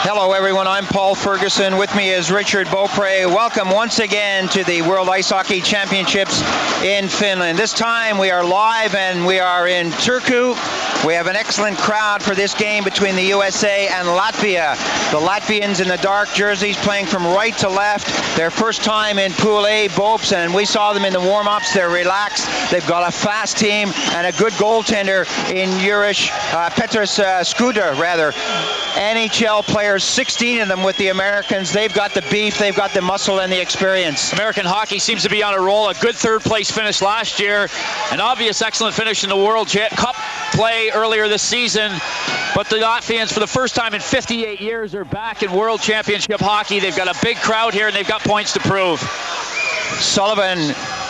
Hello everyone, I'm Paul Ferguson. With me is Richard Beaupre. Welcome once again to the World Ice Hockey Championships in Finland. This time we are live and we are in Turku. We have an excellent crowd for this game between the USA and Latvia. The Latvians in the dark jerseys playing from right to left. Their first time in Pool A, Bopes, and we saw them in the warm-ups. They're relaxed. They've got a fast team and a good goaltender in Petrus Skuda, rather. NHL players, 16 of them with the Americans. They've got the beef, they've got the muscle and the experience. American hockey seems to be on a roll. A good third-place finish last year. An obvious excellent finish in the World Cup play earlier this season. But the Latvians, for the first time in 58 years, are back in World Championship hockey. They've got a big crowd here, and they've got points to prove. Sullivan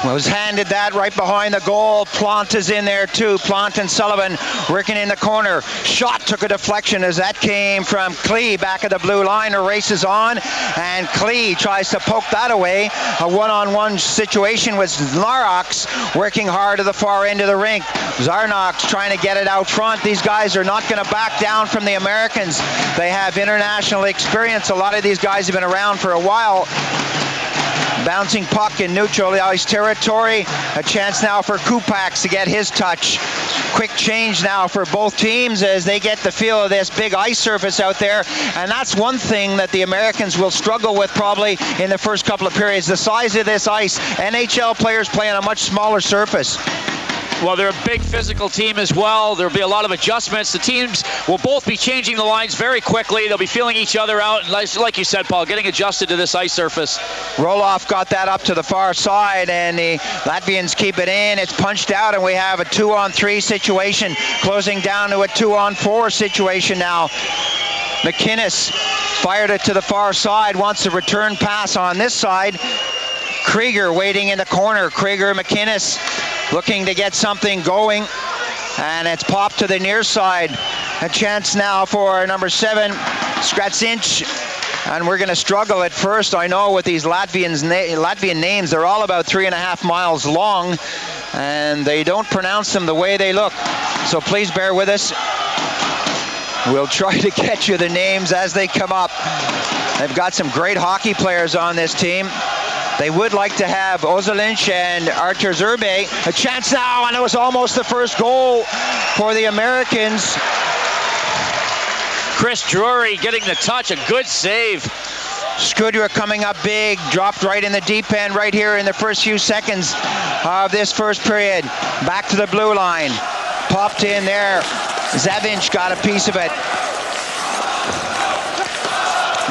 was handed that right behind the goal. Plant is in there too. Plant and Sullivan working in the corner. Shot took a deflection as that came from Klee back at the blue line. Races on, and Klee tries to poke that away. A one-on-one situation with Zarnox working hard at the far end of the rink. Zarnox trying to get it out front. These guys are not going to back down from the Americans. They have international experience. A lot of these guys have been around for a while. Bouncing puck in neutral ice territory. A chance now for Kupaks to get his touch. Quick change now for both teams as they get the feel of this big ice surface out there. And that's one thing that the Americans will struggle with probably in the first couple of periods. The size of this ice. NHL players play on a much smaller surface. Well, they're a big physical team as well. There'll be a lot of adjustments. The teams will both be changing the lines very quickly. They'll be feeling each other out. And like you said, Paul, getting adjusted to this ice surface. Roloff got that up to the far side, and the Latvians keep it in. It's punched out, and we have a 2-on-3 situation, closing down to a 2-on-4 situation now. McInnes fired it to the far side, wants a return pass on this side. Krieger waiting in the corner. Krieger, McInnes looking to get something going, and it's popped to the near side. A chance now for number 7, Skratsinch, and we're going to struggle at first, I know, with these Latvian names. They're all about 3.5 miles long, and they don't pronounce them the way they look, so please bear with us. We'll try to get you the names as they come up. They've got some great hockey players on this team. They would like to have Ozelinch and Artur Zerbe. A chance now, and it was almost the first goal for the Americans. Chris Drury getting the touch, a good save. Skudra coming up big, dropped right in the deep end right here in the first few seconds of this first period. Back to the blue line, popped in there. Zavinch got a piece of it.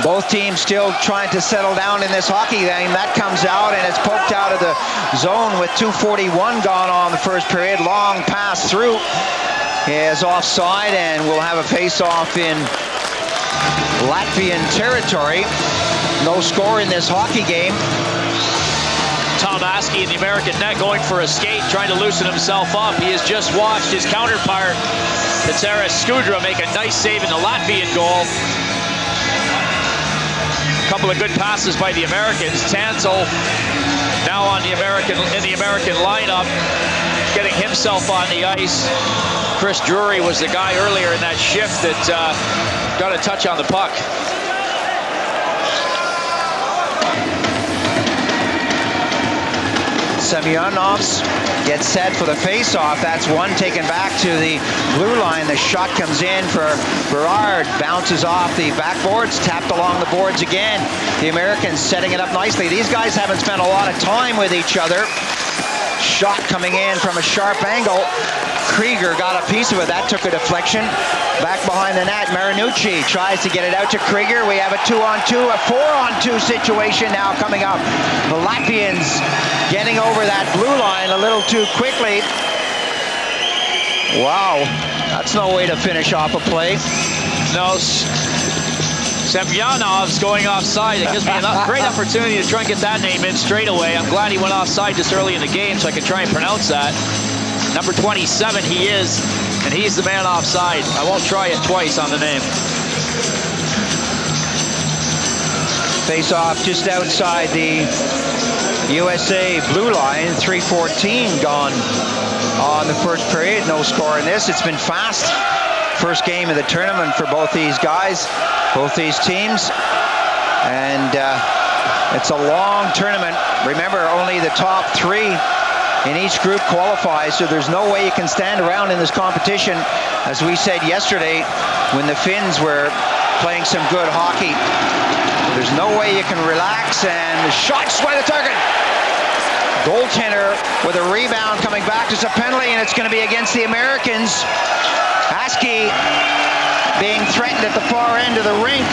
Both teams still trying to settle down in this hockey game. That comes out, and it's poked out of the zone with 2:41 gone on the first period. Long pass through is offside, and we'll have a face-off in Latvian territory. No score in this hockey game. Tom Askey in the American net going for a skate, trying to loosen himself up. He has just watched his counterpart, Peteris Skudra, make a nice save in the Latvian goal. Couple of good passes by the Americans. Tansel now on the American lineup, getting himself on the ice. Chris Drury was the guy earlier in that shift that got a touch on the puck. Semyonovs gets set for the face-off. That's one taken back to the blue line. The shot comes in for Berard. Bounces off the backboards, tapped along the boards again. The Americans setting it up nicely. These guys haven't spent a lot of time with each other. Shot coming in from a sharp angle. Krieger got a piece of it. That took a deflection. Back behind the net, Marinucci tries to get it out to Krieger. We have a 2-on-2, a 4-on-2 situation now coming up. The Latvians getting over that blue line a little too quickly. Wow, that's no way to finish off a play. No, Semyonov's going offside. It gives me a great opportunity to try and get that name in straight away. I'm glad he went offside just early in the game so I can try and pronounce that. Number 27 he is, and he's the man offside. I won't try it twice on the name. Face off just outside the USA blue line. 3:14 gone on the first period. No score in this. It's been fast first game of the tournament for both these guys, both these teams. And it's a long tournament. Remember, only the top 3 in each group qualifies, so there's no way you can stand around in this competition. As we said yesterday, when the Finns were playing some good hockey, there's no way you can relax. And the shot's by the target. Goaltender with a rebound coming back. There's a penalty, and it's going to be against the Americans. Askey being threatened at the far end of the rink,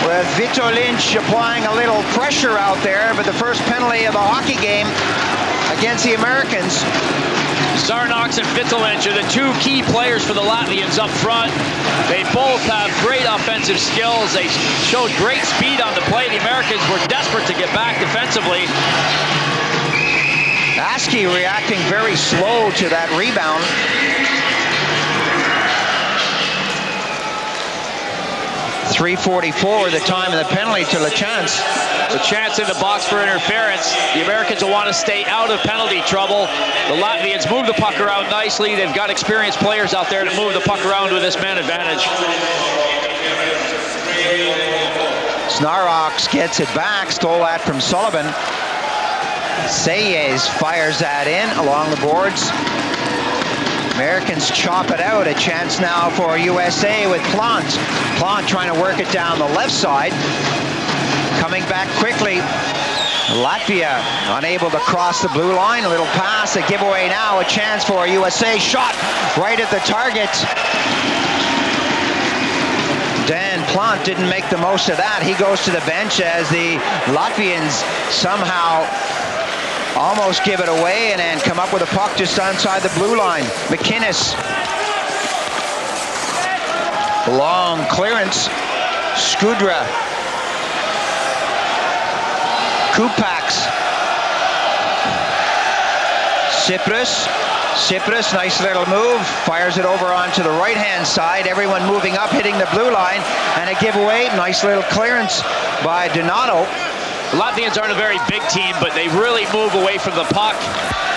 with Vito Lynch applying a little pressure out there, but the first penalty of the hockey game against the Americans. Sarnox and Vito Lynch are the 2 key players for the Latvians up front. They both have great offensive skills. They showed great speed on the play. The Americans were desperate to get back defensively. Askey reacting very slow to that rebound. .344 the time of the penalty to LeChance. LeChance in the box for interference. The Americans will want to stay out of penalty trouble. The Latvians move the puck around nicely. They've got experienced players out there to move the puck around with this man advantage. Snarox gets it back, stole that from Sullivan. Sayes fires that in along the boards. Americans chop it out. A chance now for USA with Plant. Plant trying to work it down the left side. Coming back quickly. Latvia unable to cross the blue line. A little pass, a giveaway now. A chance for USA. Shot right at the target. Dan Plant didn't make the most of that. He goes to the bench as the Latvians somehow almost give it away and then come up with a puck just outside the blue line. McInnes. Long clearance. Skudra. Kupax. Cyprus, nice little move. Fires it over onto the right-hand side. Everyone moving up, hitting the blue line. And a giveaway. Nice little clearance by Donato. The Latvians aren't a very big team, but they really move away from the puck.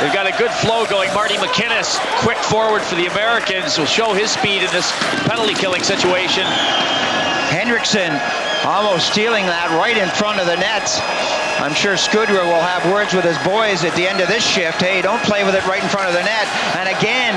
They've got a good flow going. Marty McInnes, quick forward for the Americans, will show his speed in this penalty-killing situation. Hendrickson almost stealing that right in front of the nets. I'm sure Skudra will have words with his boys at the end of this shift. Hey, don't play with it right in front of the net. And again,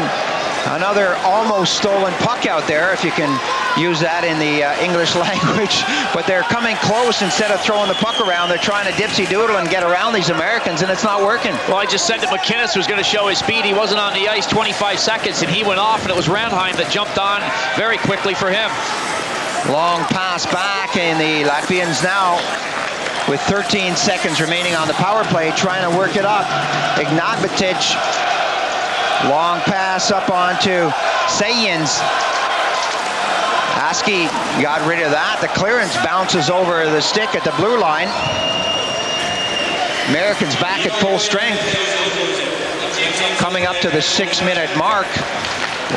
another almost stolen puck out there, if you can use that in the English language. But they're coming close. Instead of throwing the puck around, they're trying to dipsy-doodle and get around these Americans, and it's not working. Well, I just said that McInnes was going to show his speed. He wasn't on the ice 25 seconds, and he went off, and it was Ranheim that jumped on very quickly for him. Long pass back, and the Latvians now, with 13 seconds remaining on the power play, trying to work it up. Ignatvic. Long pass up onto Sayens. Askey got rid of that. The clearance bounces over the stick at the blue line. Americans back at full strength. Coming up to the 6-minute mark.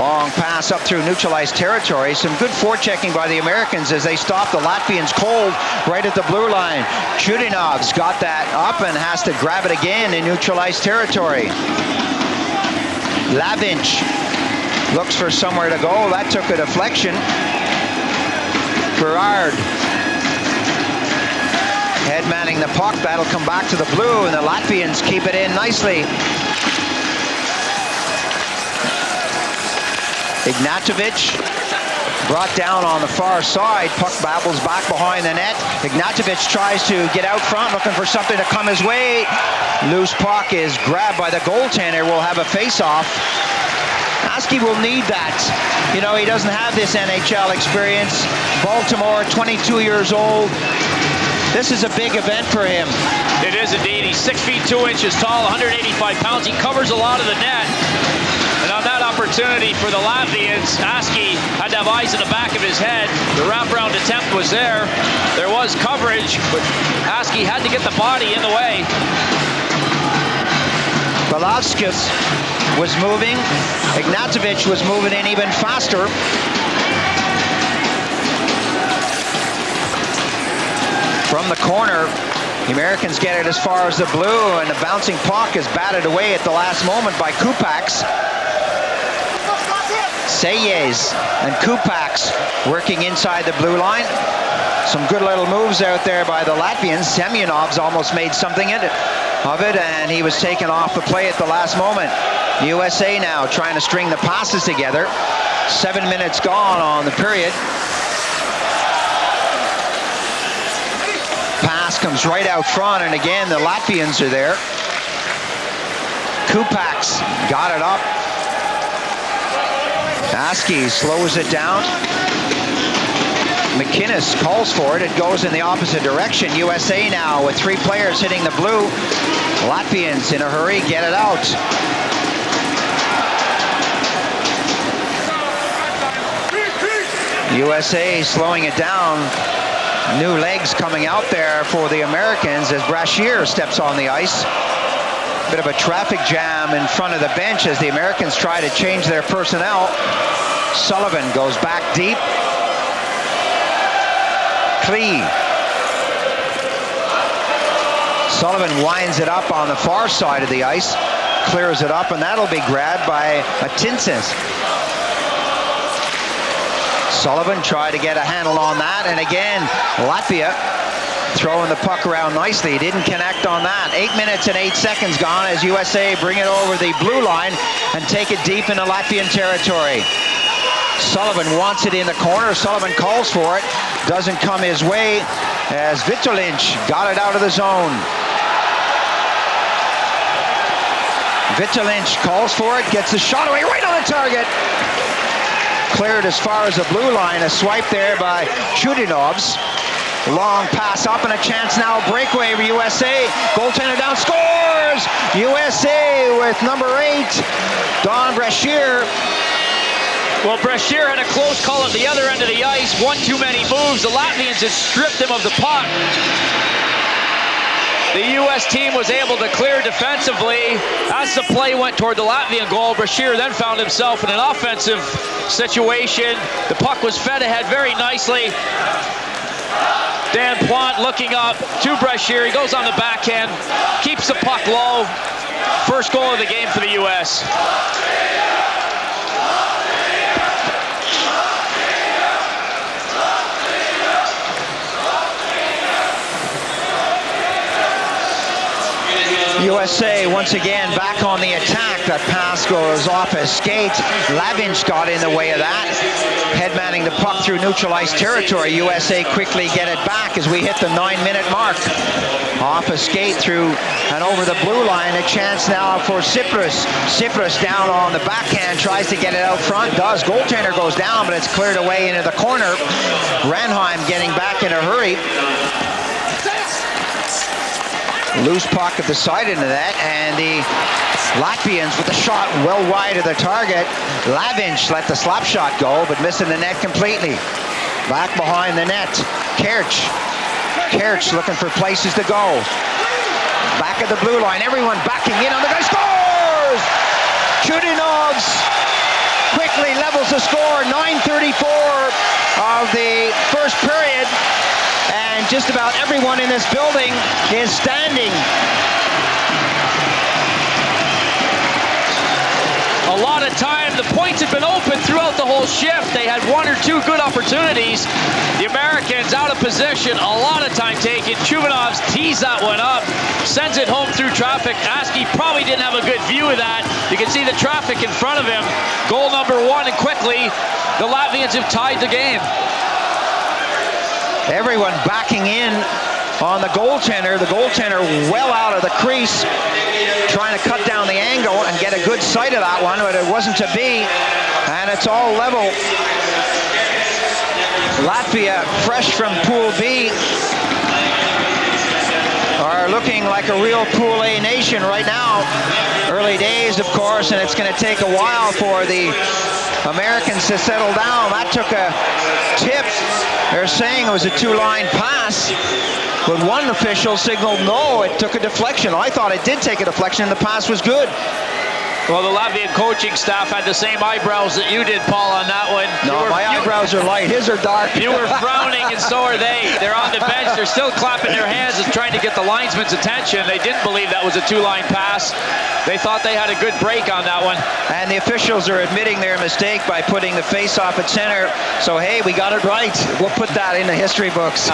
Long pass up through neutralized territory. Some good forechecking by the Americans as they stop the Latvians cold right at the blue line. Chudinov's got that up and has to grab it again in neutralized territory. Lavinch looks for somewhere to go. That took a deflection. Gerard head manning the puck. That'll come back to the blue, and the Latvians keep it in nicely. Ignatvic brought down on the far side. Puck babbles back behind the net. Ignatvic tries to get out front, looking for something to come his way. Loose puck is grabbed by the goaltender. Will have a face-off. Askey will need that. You know, he doesn't have this NHL experience. Baltimore, 22 years old. This is a big event for him. It is indeed. He's 6 feet 2 inches tall, 185 pounds. He covers a lot of the net. And on that opportunity for the Latvians, Askey had to have eyes in the back of his head. The wraparound attempt was there. There was coverage, but Askey had to get the body in the way. Balavskis was moving. Ignatvic was moving in even faster. From the corner, the Americans get it as far as the blue, and the bouncing puck is batted away at the last moment by Kupax. Sayes and Kupaks working inside the blue line. Some good little moves out there by the Latvians. Semyonov's almost made something of it, and he was taken off the play at the last moment. USA now trying to string the passes together. 7 minutes gone on the period. Pass comes right out front, and again the Latvians are there. Kupaks got it up. Askey slows it down. McInnes calls for it. It goes in the opposite direction. USA now with 3 players hitting the blue. Latvians in a hurry, get it out. USA slowing it down. New legs coming out there for the Americans as Brashear steps on the ice. Bit of a traffic jam in front of the bench as the Americans try to change their personnel. Sullivan goes back deep. Klee. Sullivan winds it up on the far side of the ice, clears it up, and that'll be grabbed by Atinsas. Sullivan tried to get a handle on that, and again, Latvia throwing the puck around nicely. Didn't connect on that. 8 minutes and 8 seconds gone as USA bring it over the blue line and take it deep into Latvian territory. Sullivan wants it in the corner. Sullivan calls for it. Doesn't come his way as Vitolinch got it out of the zone. Vitolinch calls for it, gets the shot away right on the target. Cleared as far as the blue line. A swipe there by Chudinovs. Long pass up and a chance now. Breakaway for USA. Goaltender down, scores! USA with number 8, Don Brashear. Well, Brashear had a close call at the other end of the ice. One too many moves. The Latvians had stripped him of the puck. The U.S. team was able to clear defensively. As the play went toward the Latvian goal, Brashear then found himself in an offensive situation. The puck was fed ahead very nicely. Dan Plante looking up to Brashear. He goes on the backhand, keeps the puck low. First goal of the game for the U.S. USA once again back on the attack. That pass goes off his skate. Lavinch got in the way of that. Headmanning the puck through neutralized territory. USA quickly get it back as we hit the 9-minute mark. Off a skate through and over the blue line. A chance now for Cyprus. Cyprus down on the backhand, tries to get it out front. Does. Goaltender goes down, but it's cleared away into the corner. Ranheim getting back in a hurry. Loose puck at the side into that, and the Latvians with the shot well wide of the target. Lavinch let the slap shot go, but missing the net completely. Back behind the net, Kerch. Kerch looking for places to go. Back at the blue line, everyone backing in on the guy. Scores! Chudinovs quickly levels the score. 9:34 of the first period. And just about everyone in this building is standing. A lot of time. The points had been open throughout the whole shift. They had 1 or 2 good opportunities. The Americans out of position. A lot of time taken. Chudinovs tees that one up. Sends it home through traffic. Askey probably didn't have a good view of that. You can see the traffic in front of him. Goal number 1, and quickly the Latvians have tied the game. Everyone backing in on the goaltender. The goaltender well out of the crease, trying to cut down the angle and get a good sight of that one, but it wasn't to be, and it's all level. Latvia, fresh from Pool B, are looking like a real Pool A nation right now. Early days, of course, and it's going to take a while for the Americans to settle down. That took a tip. They're saying it was a 2-line pass, but one official signaled no, it took a deflection. I thought it did take a deflection, and the pass was good. Well, the Latvian coaching staff had the same eyebrows that you did, Paul, on that one. No, my eyebrows are light. His are dark. You were frowning, and so are they. They're on the bench. They're still clapping their hands and trying to get the linesman's attention. They didn't believe that was a two-line pass. They thought they had a good break on that one. And the officials are admitting their mistake by putting the face-off at center. So, hey, we got it right. We'll put that in the history books.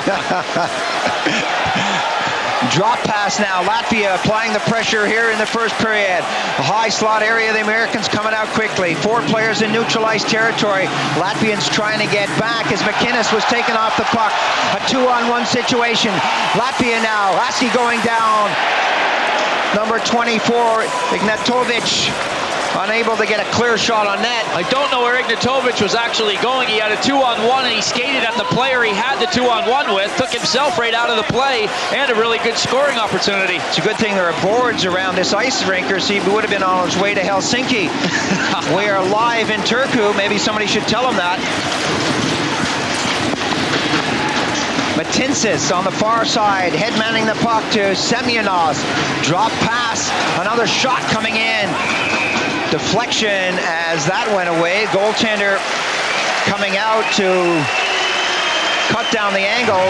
Drop pass now. Latvia applying the pressure here in the first period. A high slot area. The Americans coming out quickly. 4 players in neutralized territory. Latvians trying to get back as McInnes was taken off the puck. A 2-on-1 situation. Latvia now. Lasky going down. Number 24, Ignatovic, unable to get a clear shot on net. I don't know where Ignatovic was actually going. He had a 2-on-1 and he skated at the player he had the 2-on-1 with, took himself right out of the play, and a really good scoring opportunity. It's a good thing there are boards around this ice rink, or he would have been on his way to Helsinki. We are live in Turku. Maybe somebody should tell him that. Matinsis on the far side, head manning the puck to Semyonovs. Drop pass, another shot coming in. Deflection as that went away. Goaltender coming out to cut down the angle.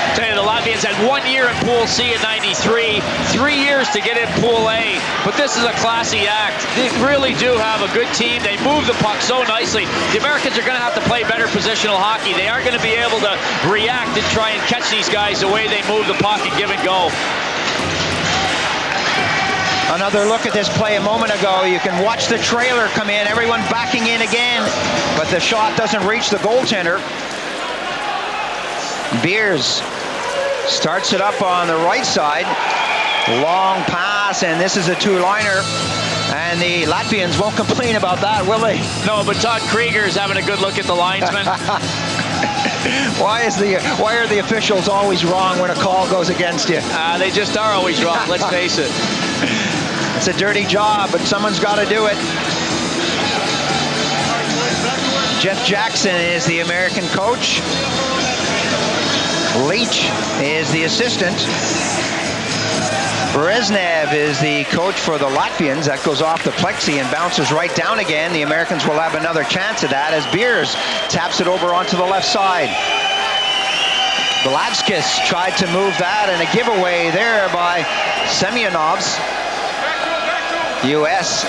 I tell you, the Latvians had 1 year in Pool C in '93, 3 years to get in Pool A, but this is a classy act. They really do have a good team. They move the puck so nicely. The Americans are going to have to play better positional hockey. They aren't going to be able to react and try and catch these guys the way they move the puck and give and go. Another look at this play a moment ago. You can watch the trailer come in, everyone backing in again, but the shot doesn't reach the goaltender. Beers starts it up on the right side. Long pass, and this is a 2-liner. And the Latvians won't complain about that, will they? No, but Todd Krieger is having a good look at the linesman. Why are the officials always wrong when a call goes against you? They just are always wrong, let's face it. It's a dirty job, but someone's got to do it. Jeff Jackson is the American coach. Leach is the assistant. Brezhnev is the coach for the Latvians. That goes off the plexi and bounces right down again. The Americans will have another chance at that as Beers taps it over onto the left side. Bladskis tried to move that, and a giveaway there by Semyonovs. U.S.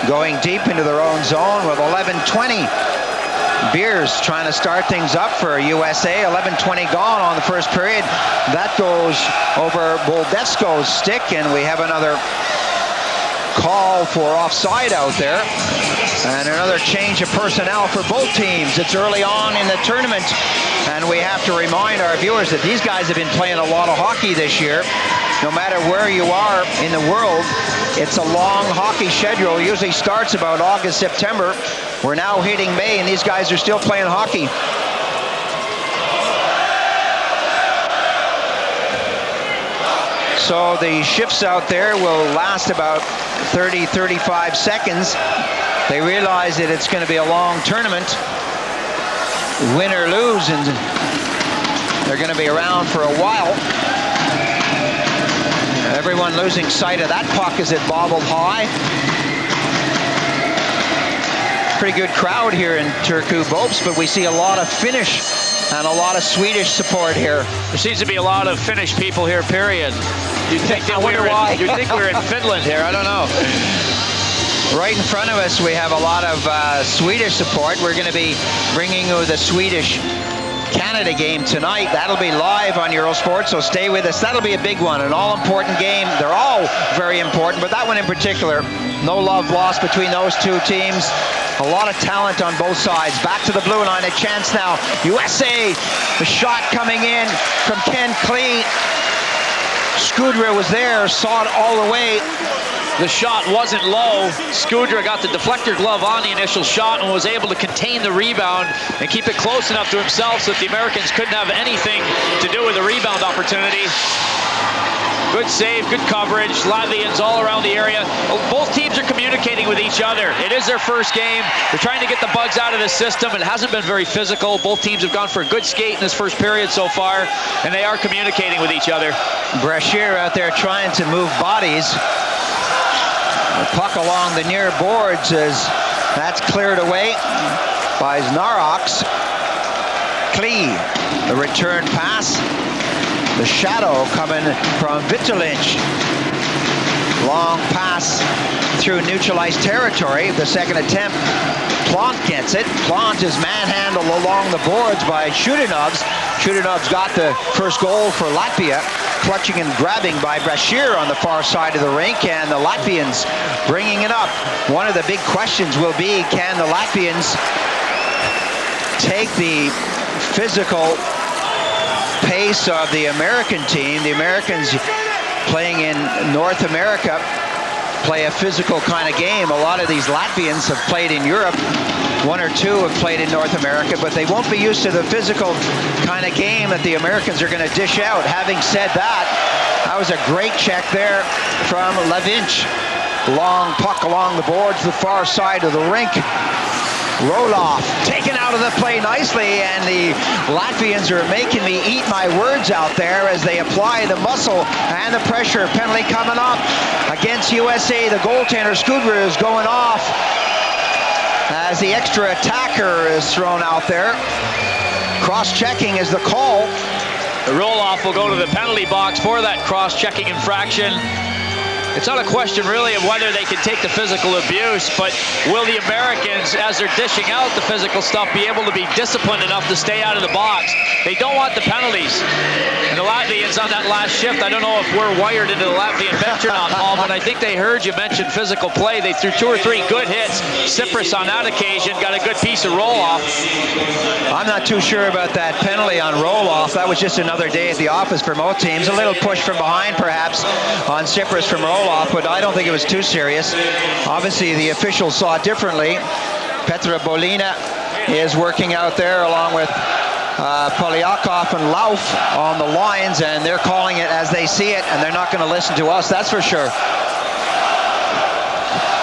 going deep into their own zone with 11:20. Beers trying to start things up for USA. 11:20 gone on the first period. That goes over Boldetsko's stick, and we have another call for offside out there. And another change of personnel for both teams. It's early on in the tournament, and we have to remind our viewers that these guys have been playing a lot of hockey this year. No matter where you are in the world, it's a long hockey schedule. It usually starts about August, September. We're now hitting May, and these guys are still playing hockey. So the shifts out there will last about 30, 35 seconds. They realize that it's going to be a long tournament, win or lose, and they're going to be around for a while. Everyone losing sight of that puck as it bobbled high. Pretty good crowd here in Turku, Bopes, but we see a lot of Finnish and a lot of Swedish support here. There seems to be a lot of Finnish people here, period. You'd think that you'd think we were in Finland here, I don't know. Right in front of us, we have a lot of Swedish support. We're going to be bringing you the Swedish-Canada game tonight. That'll be live on Eurosport, so stay with us. That'll be a big one, an all-important game. They're all very important, but that one in particular, no love lost between those two teams. A lot of talent on both sides. Back to the blue line, a chance now. USA, the shot coming in from Ken Klee. Skudra was there, saw it all the way. The shot wasn't low. Skudra got the deflector glove on the initial shot and was able to contain the rebound and keep it close enough to himself so that the Americans couldn't have anything to do with the rebound opportunity. Good save, good coverage. Latvians all around the area. Both teams are communicating with each other. It is their first game. They're trying to get the bugs out of the system. It hasn't been very physical. Both teams have gone for a good skate in this first period so far, and they are communicating with each other. Brashear out there trying to move bodies. The puck along the near boards as that's cleared away by Znarox. Klee, the return pass. The shadow coming from Vitalinch. Long pass through neutralized territory. The second attempt, Plant gets it. Plant is manhandled along the boards by Shudinovs. Shudinovs got the first goal for Latvia. Clutching and grabbing by Brashear on the far side of the rink, and the Latvians bringing it up. One of the big questions will be, can the Latvians take the physical pace of the American team? The Americans playing in North America play a physical kind of game. A lot of these Latvians have played in Europe. One or two have played in North America, but they won't be used to the physical kind of game that the Americans are going to dish out. Having said that, that was a great check there from Lavinch. Long puck along the boards, the far side of the rink. Roloff taken out of the play nicely, and the Latvians are making me eat my words out there as they apply the muscle and the pressure. Penalty coming up against USA. The goaltender Skudra is going off as the extra attacker is thrown out there. Cross-checking is the call. The Roloff will go to the penalty box for that cross-checking infraction. It's not a question really of whether they can take the physical abuse, but will the Americans, as they're dishing out the physical stuff, be able to be disciplined enough to stay out of the box? They don't want the penalties. And the Latvians on that last shift, I don't know if we're wired into the Latvian bench or not, Paul, but I think they heard you mention physical play. They threw 2 or 3 good hits. Cyprus on that occasion got a good piece of roll-off. I'm not too sure about that penalty on roll-off. That was just another day at the office for most teams. A little push from behind, perhaps, on Cyprus from roll-off, but I don't think it was too serious. Obviously, the officials saw it differently. Petra Bolina is working out there along with Polyakov and Lauf on the lines, and they're calling it as they see it, and they're not going to listen to us, that's for sure.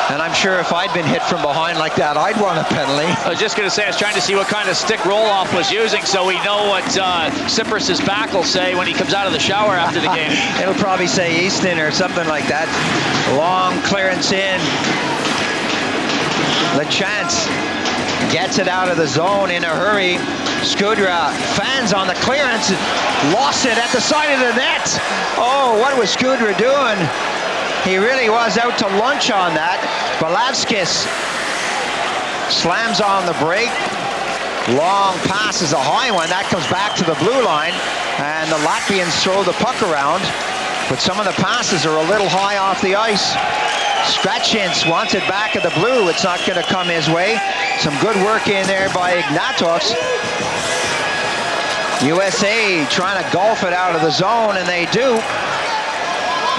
And I'm sure if I'd been hit from behind like that, I'd want a penalty. I was just going to say, I was trying to see what kind of stick Roloff was using, so we know what Cyprus's back will say when he comes out of the shower after the game. It'll probably say Easton or something like that. Long clearance in. LeChance gets it out of the zone in a hurry. Skudra fans on the clearance, lost it at the side of the net. Oh, what was Skudra doing? He really was out to lunch on that. Balavskis slams on the break. Long pass is a high one. That comes back to the blue line, and the Latvians throw the puck around, but some of the passes are a little high off the ice. Scratchins wants it back at the blue. It's not going to come his way. Some good work in there by Ignatovs. USA trying to golf it out of the zone, and they do.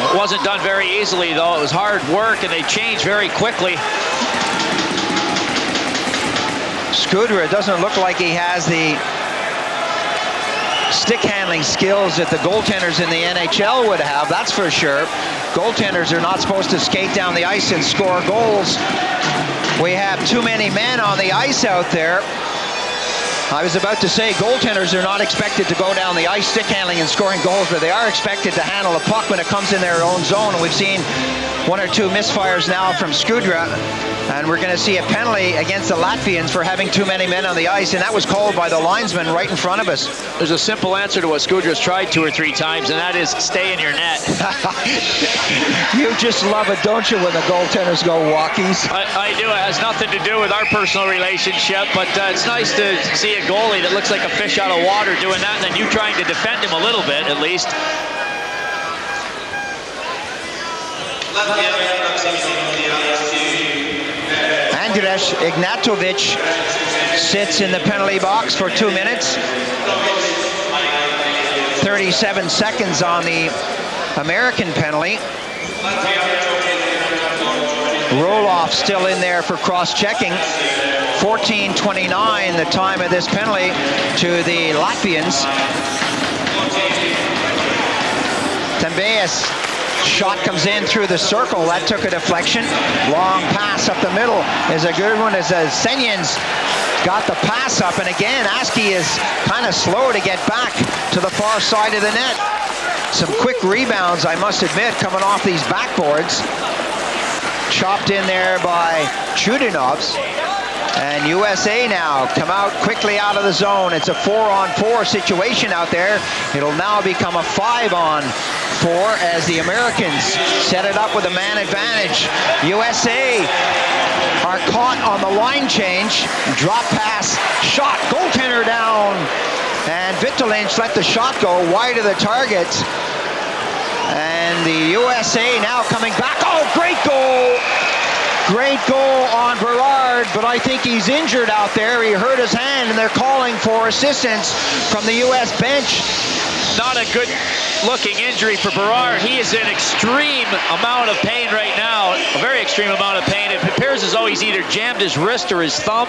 It wasn't done very easily, though. It was hard work, and they changed very quickly. Skudra doesn't look like he has the stick handling skills that the goaltenders in the NHL would have, that's for sure. Goaltenders are not supposed to skate down the ice and score goals. We have too many men on the ice out there. I was about to say goaltenders are not expected to go down the ice stick handling and scoring goals, but they are expected to handle a puck when it comes in their own zone. And we've seen 1 or 2 misfires now from Skudra, and we're going to see a penalty against the Latvians for having too many men on the ice, and that was called by the linesman right in front of us. There's a simple answer to what Skudra's tried 2 or 3 times, and that is stay in your net. You just love it, don't you, when the goaltenders go walkies? I do. It has nothing to do with our personal relationship, but it's nice to see a goalie that looks like a fish out of water doing that, and then you trying to defend him a little bit, at least. Andres Ignatovic sits in the penalty box for 2 minutes. 37 seconds on the American penalty. Roloff still in there for cross-checking. 14:29 the time of this penalty to the Latvians. Tembeas. Shot comes in through the circle. That took a deflection. Long pass up the middle is a good one as Senyan's got the pass up. And again, Askey is kind of slow to get back to the far side of the net. Some quick rebounds, I must admit, coming off these backboards. chopped in there by Chudinovs. And USA now come out quickly out of the zone. It's a 4-on-4 situation out there. It'll now become a 5-on-4 as the Americans set it up with a man advantage. USA are caught on the line change. Drop pass, shot, goaltender down. And Vitalinch let the shot go wide of the target. And the USA now coming back. Oh, great goal! Great goal on Berard, but I think he's injured out there. He hurt his hand, and they're calling for assistance from the U.S. bench. Not a good looking injury for Berard. He is in extreme amount of pain right now, a very extreme amount of pain. It appears as though he's either jammed his wrist or his thumb.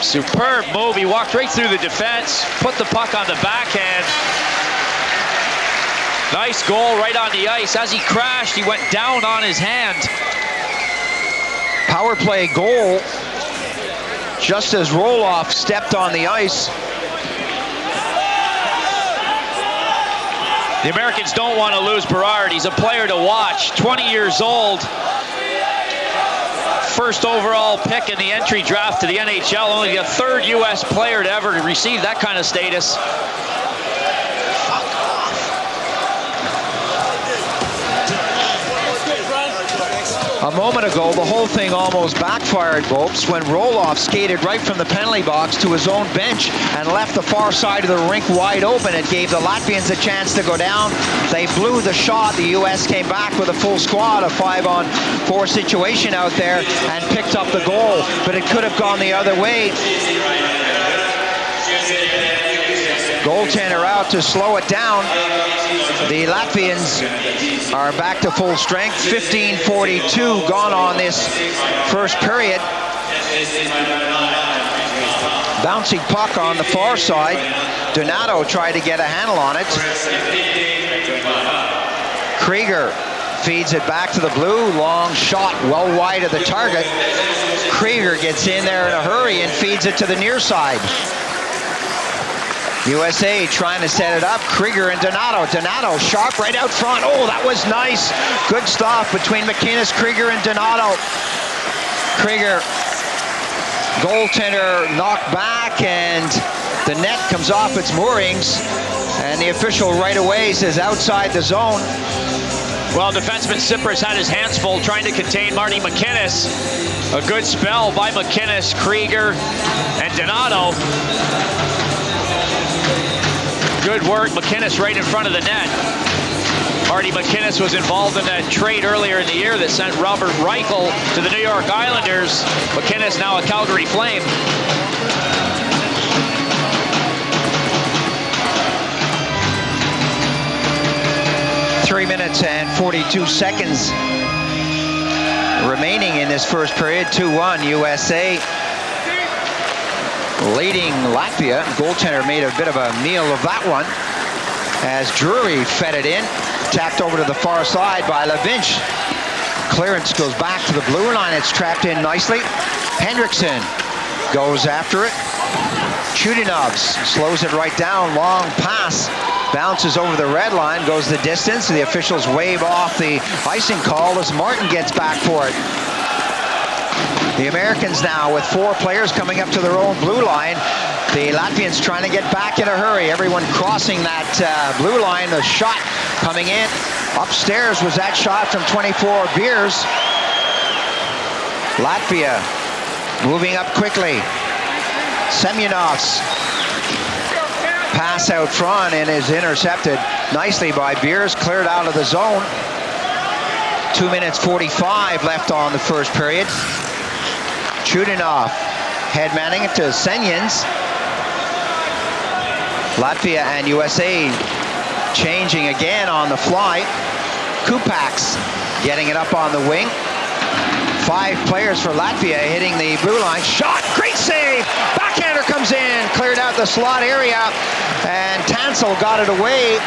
Superb move. He walked right through the defense, put the puck on the backhand. Nice goal right on the ice. As he crashed, he went down on his hand. Power play goal just as Roloff stepped on the ice. The Americans don't want to lose Berard. He's a player to watch. 20 years old. First overall pick in the entry draft to the NHL. Only the third U.S. player to ever receive that kind of status. A moment ago, the whole thing almost backfired, Bopes, when Roloff skated right from the penalty box to his own bench and left the far side of the rink wide open. It gave the Latvians a chance to go down. They blew the shot. The U.S. came back with a full squad, a 5-on-4 situation out there, and picked up the goal. But it could have gone the other way. Goaltender out to slow it down. The Latvians are back to full strength. 15:42 gone on this first period. Bouncing puck on the far side. Donato tried to get a handle on it. Krieger feeds it back to the blue. Long shot well wide of the target. Krieger gets in there in a hurry and feeds it to the near side. USA trying to set it up. Krieger and Donato. Donato sharp right out front. Oh, that was nice. Good stuff between McInnes, Krieger, and Donato. Krieger, goaltender knocked back, and the net comes off its moorings. And the official right away says outside the zone. Well, defenseman Cyprus had his hands full trying to contain Marty McInnes. A good spell by McInnes, Krieger, and Donato. Good work, McInnes right in front of the net. Marty McInnes was involved in that trade earlier in the year that sent Robert Reichel to the New York Islanders. McInnes now a Calgary Flame. Three minutes and 42 seconds remaining in this first period. 2-1 USA. Leading Latvia. Goaltender made a bit of a meal of that one as Drury fed it in. Tapped over to the far side by Levinch. Clearance goes back to the blue line. It's trapped in nicely. Hendrickson goes after it. Chudinovs slows it right down. Long pass. Bounces over the red line. Goes the distance. The officials wave off the icing call as Martin gets back for it. The Americans now with 4 players coming up to their own blue line. The Latvians trying to get back in a hurry. Everyone crossing that blue line. The shot coming in. Upstairs was that shot from 24 Beers. Latvia moving up quickly. Semyonovs. Pass out front and is intercepted nicely by Beers. Cleared out of the zone. 2 minutes 45 left on the first period. Chudinov head-manning it to Senyins. Latvia and USA changing again on the fly. Kupaks getting it up on the wing. 5 players for Latvia hitting the blue line. Shot, great save! Backhander comes in, cleared out the slot area, and Tansel got it away.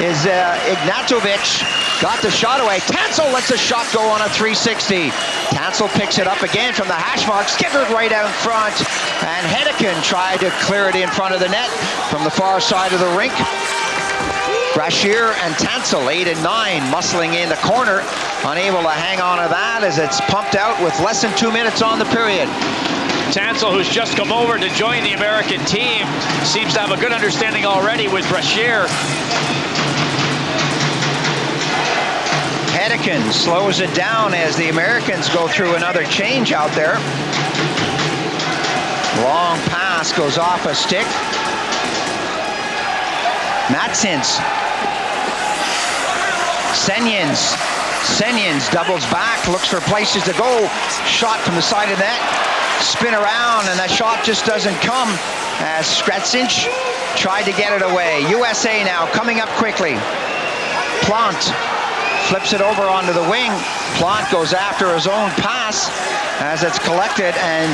Is Ignatovic got the shot away. Tansel lets the shot go on a 360. Tansel picks it up again from the hash mark, skippered right out front, and Hedeken tried to clear it in front of the net from the far side of the rink. Brashear and Tansel, 8 and 9, muscling in the corner, unable to hang on to that as it's pumped out with less than 2 minutes on the period. Tansel, who's just come over to join the American team, seems to have a good understanding already with Brashear. Hedican slows it down as the Americans go through another change out there. Long pass goes off a stick. Matsins. Senyins doubles back, looks for places to go. Shot from the side of the net. Spin around, and that shot just doesn't come as Skretsinch tried to get it away. USA now coming up quickly. Plant flips it over onto the wing. Plant goes after his own pass as it's collected and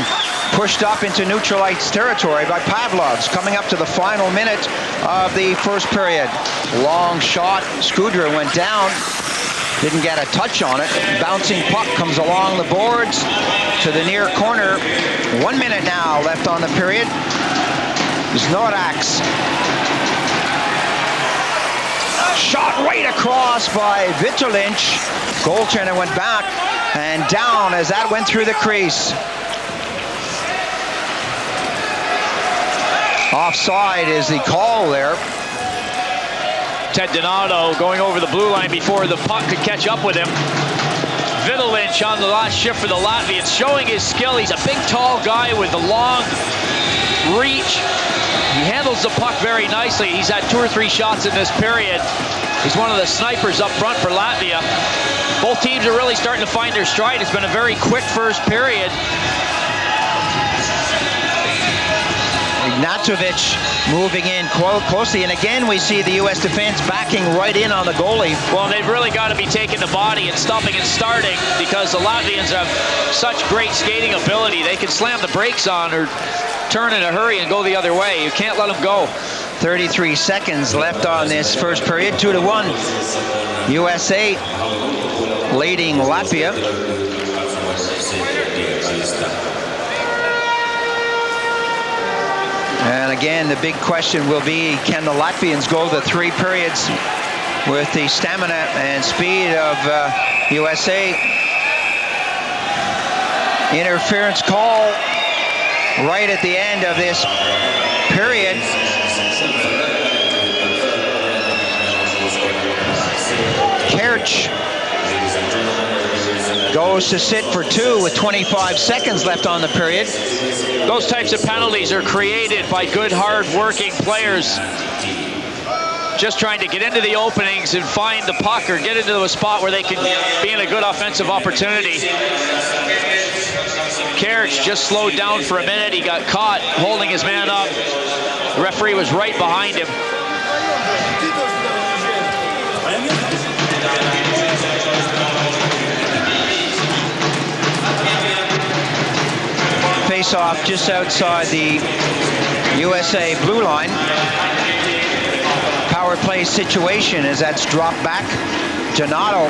pushed up into neutral ice territory by Pavlovs, coming up to the final minute of the first period. Long shot, Skudra went down, didn't get a touch on it. Bouncing puck comes along the boards to the near corner. 1 minute now left on the period. Znoraks. Shot right across by Vitolinch. Goaltender went back and down as that went through the crease. Offside is the call there. Ted Donato going over the blue line before the puck could catch up with him. Vitolinch on the last shift for the Latvians, showing his skill. He's a big, tall guy with a long reach. He handles the puck very nicely. He's had 2 or 3 shots in this period. He's one of the snipers up front for Latvia. Both teams are really starting to find their stride. It's been a very quick first period. Ignatovic moving in closely, and again we see the U.S. defense backing right in on the goalie. Well, they've really got to be taking the body and stopping and starting because the Latvians have such great skating ability. They can slam the brakes on or turn in a hurry and go the other way. You can't let them go. 33 seconds left on this first period. 2-1. USA leading Latvia. And again, the big question will be, can the Latvians go the 3 periods with the stamina and speed of USA? Interference call right at the end of this period. Kerch goes to sit for 2 with 25 seconds left on the period. Those types of penalties are created by good, hard-working players just trying to get into the openings and find the puck or get into a spot where they can be in a good offensive opportunity. Kerch just slowed down for a minute. He got caught holding his man up. The referee was right behind him. Face-off just outside the USA blue line. Power play situation as that's dropped back. Donato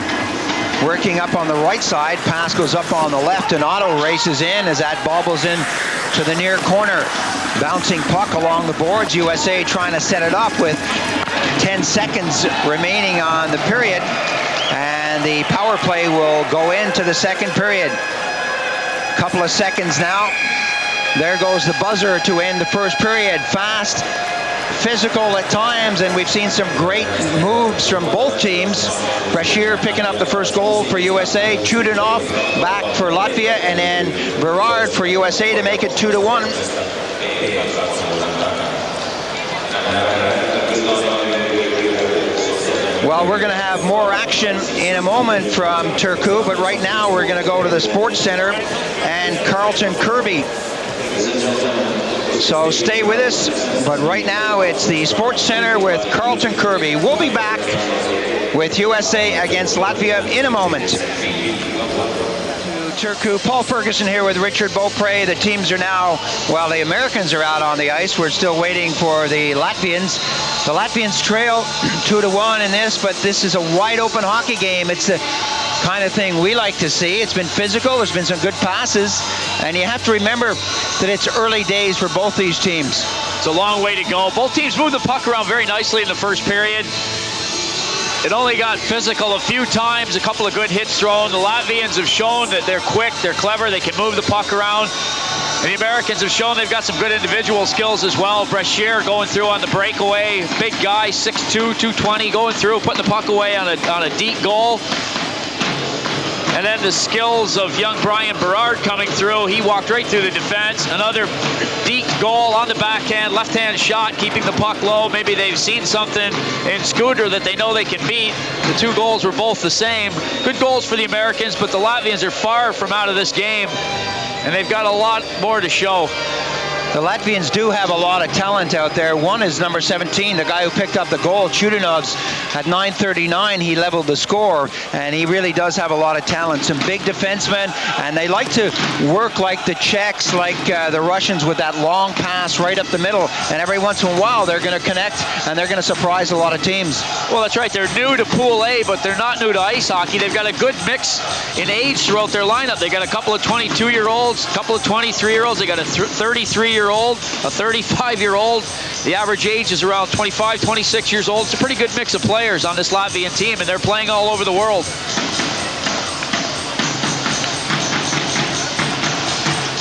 working up on the right side. Pass goes up on the left. Donato races in as that bobbles in to the near corner. Bouncing puck along the boards. USA trying to set it up with 10 seconds remaining on the period. And the power play will go into the second period. Couple of seconds now. There goes the buzzer to end the first period. Fast, physical at times, and we've seen some great moves from both teams. Brashear picking up the first goal for USA, Chudinov back for Latvia, and then Berard for USA to make it 2-1. Well, we're going to have more action in a moment from Turku, but right now we're going to go to the Sports Center and Carlton Kirby. So stay with us, but right now it's the Sports Center with Carlton Kirby. We'll be back with USA against Latvia in a moment. Turku, Paul Ferguson here with Richard Beaupre. The teams are now, well, the Americans are out on the ice. We're still waiting for the Latvians. The Latvians trail 2-1 in this, but this is a wide open hockey game. It's the kind of thing we like to see. It's been physical. There's been some good passes, and you have to remember that it's early days for both these teams. It's a long way to go. Both teams moved the puck around very nicely in the first period. It only got physical a few times, a couple of good hits thrown. The Latvians have shown that they're quick, they're clever, they can move the puck around. And the Americans have shown they've got some good individual skills as well. Brashear going through on the breakaway. Big guy, 6'2", 220, going through, putting the puck away on a deep goal. And then the skills of young Brian Berard coming through. He walked right through the defense. Another deep goal on the backhand, left-hand shot, keeping the puck low. Maybe they've seen something in Skudra that they know they can beat. The two goals were both the same. Good goals for the Americans, but the Latvians are far from out of this game, and they've got a lot more to show. The Latvians do have a lot of talent out there. One is number 17, the guy who picked up the goal, Chudinovs. At 9:39, he leveled the score, and he really does have a lot of talent. Some big defensemen, and they like to work like the Czechs, like the Russians, with that long pass right up the middle. And every once in a while, they're going to connect, and they're going to surprise a lot of teams. Well, that's right. They're new to Pool A, but they're not new to ice hockey. They've got a good mix in age throughout their lineup. They got a couple of 22-year-olds, a couple of 23-year-olds. They got a 33-year-old, a 35-year-old. The average age is around 25, 26 years old. It's a pretty good mix of players on this Latvian team, and they're playing all over the world.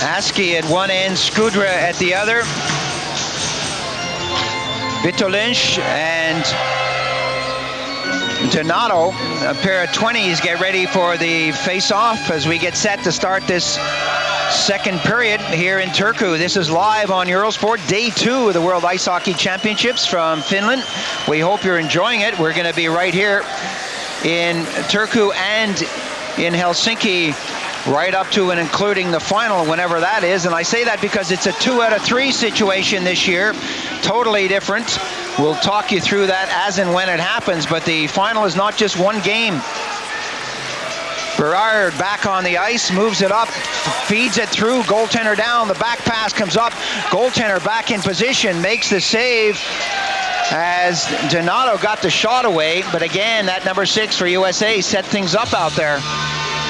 Aski at one end, Skudra at the other. Vitolinch and Donato, a pair of 20s, get ready for the face-off as we get set to start this second period here in Turku. This is live on Eurosport, day 2 of the World Ice Hockey Championships from Finland. We hope you're enjoying it. We're going to be right here in Turku and in Helsinki right up to and including the final, whenever that is. And I say that because it's a 2 out of 3 situation this year, totally different. We'll talk you through that as and when it happens, but the final is not just one game. Berard back on the ice, moves it up, feeds it through, goaltender down, the back pass comes up, goaltender back in position, makes the save as Donato got the shot away, but again, that number 6 for USA set things up out there.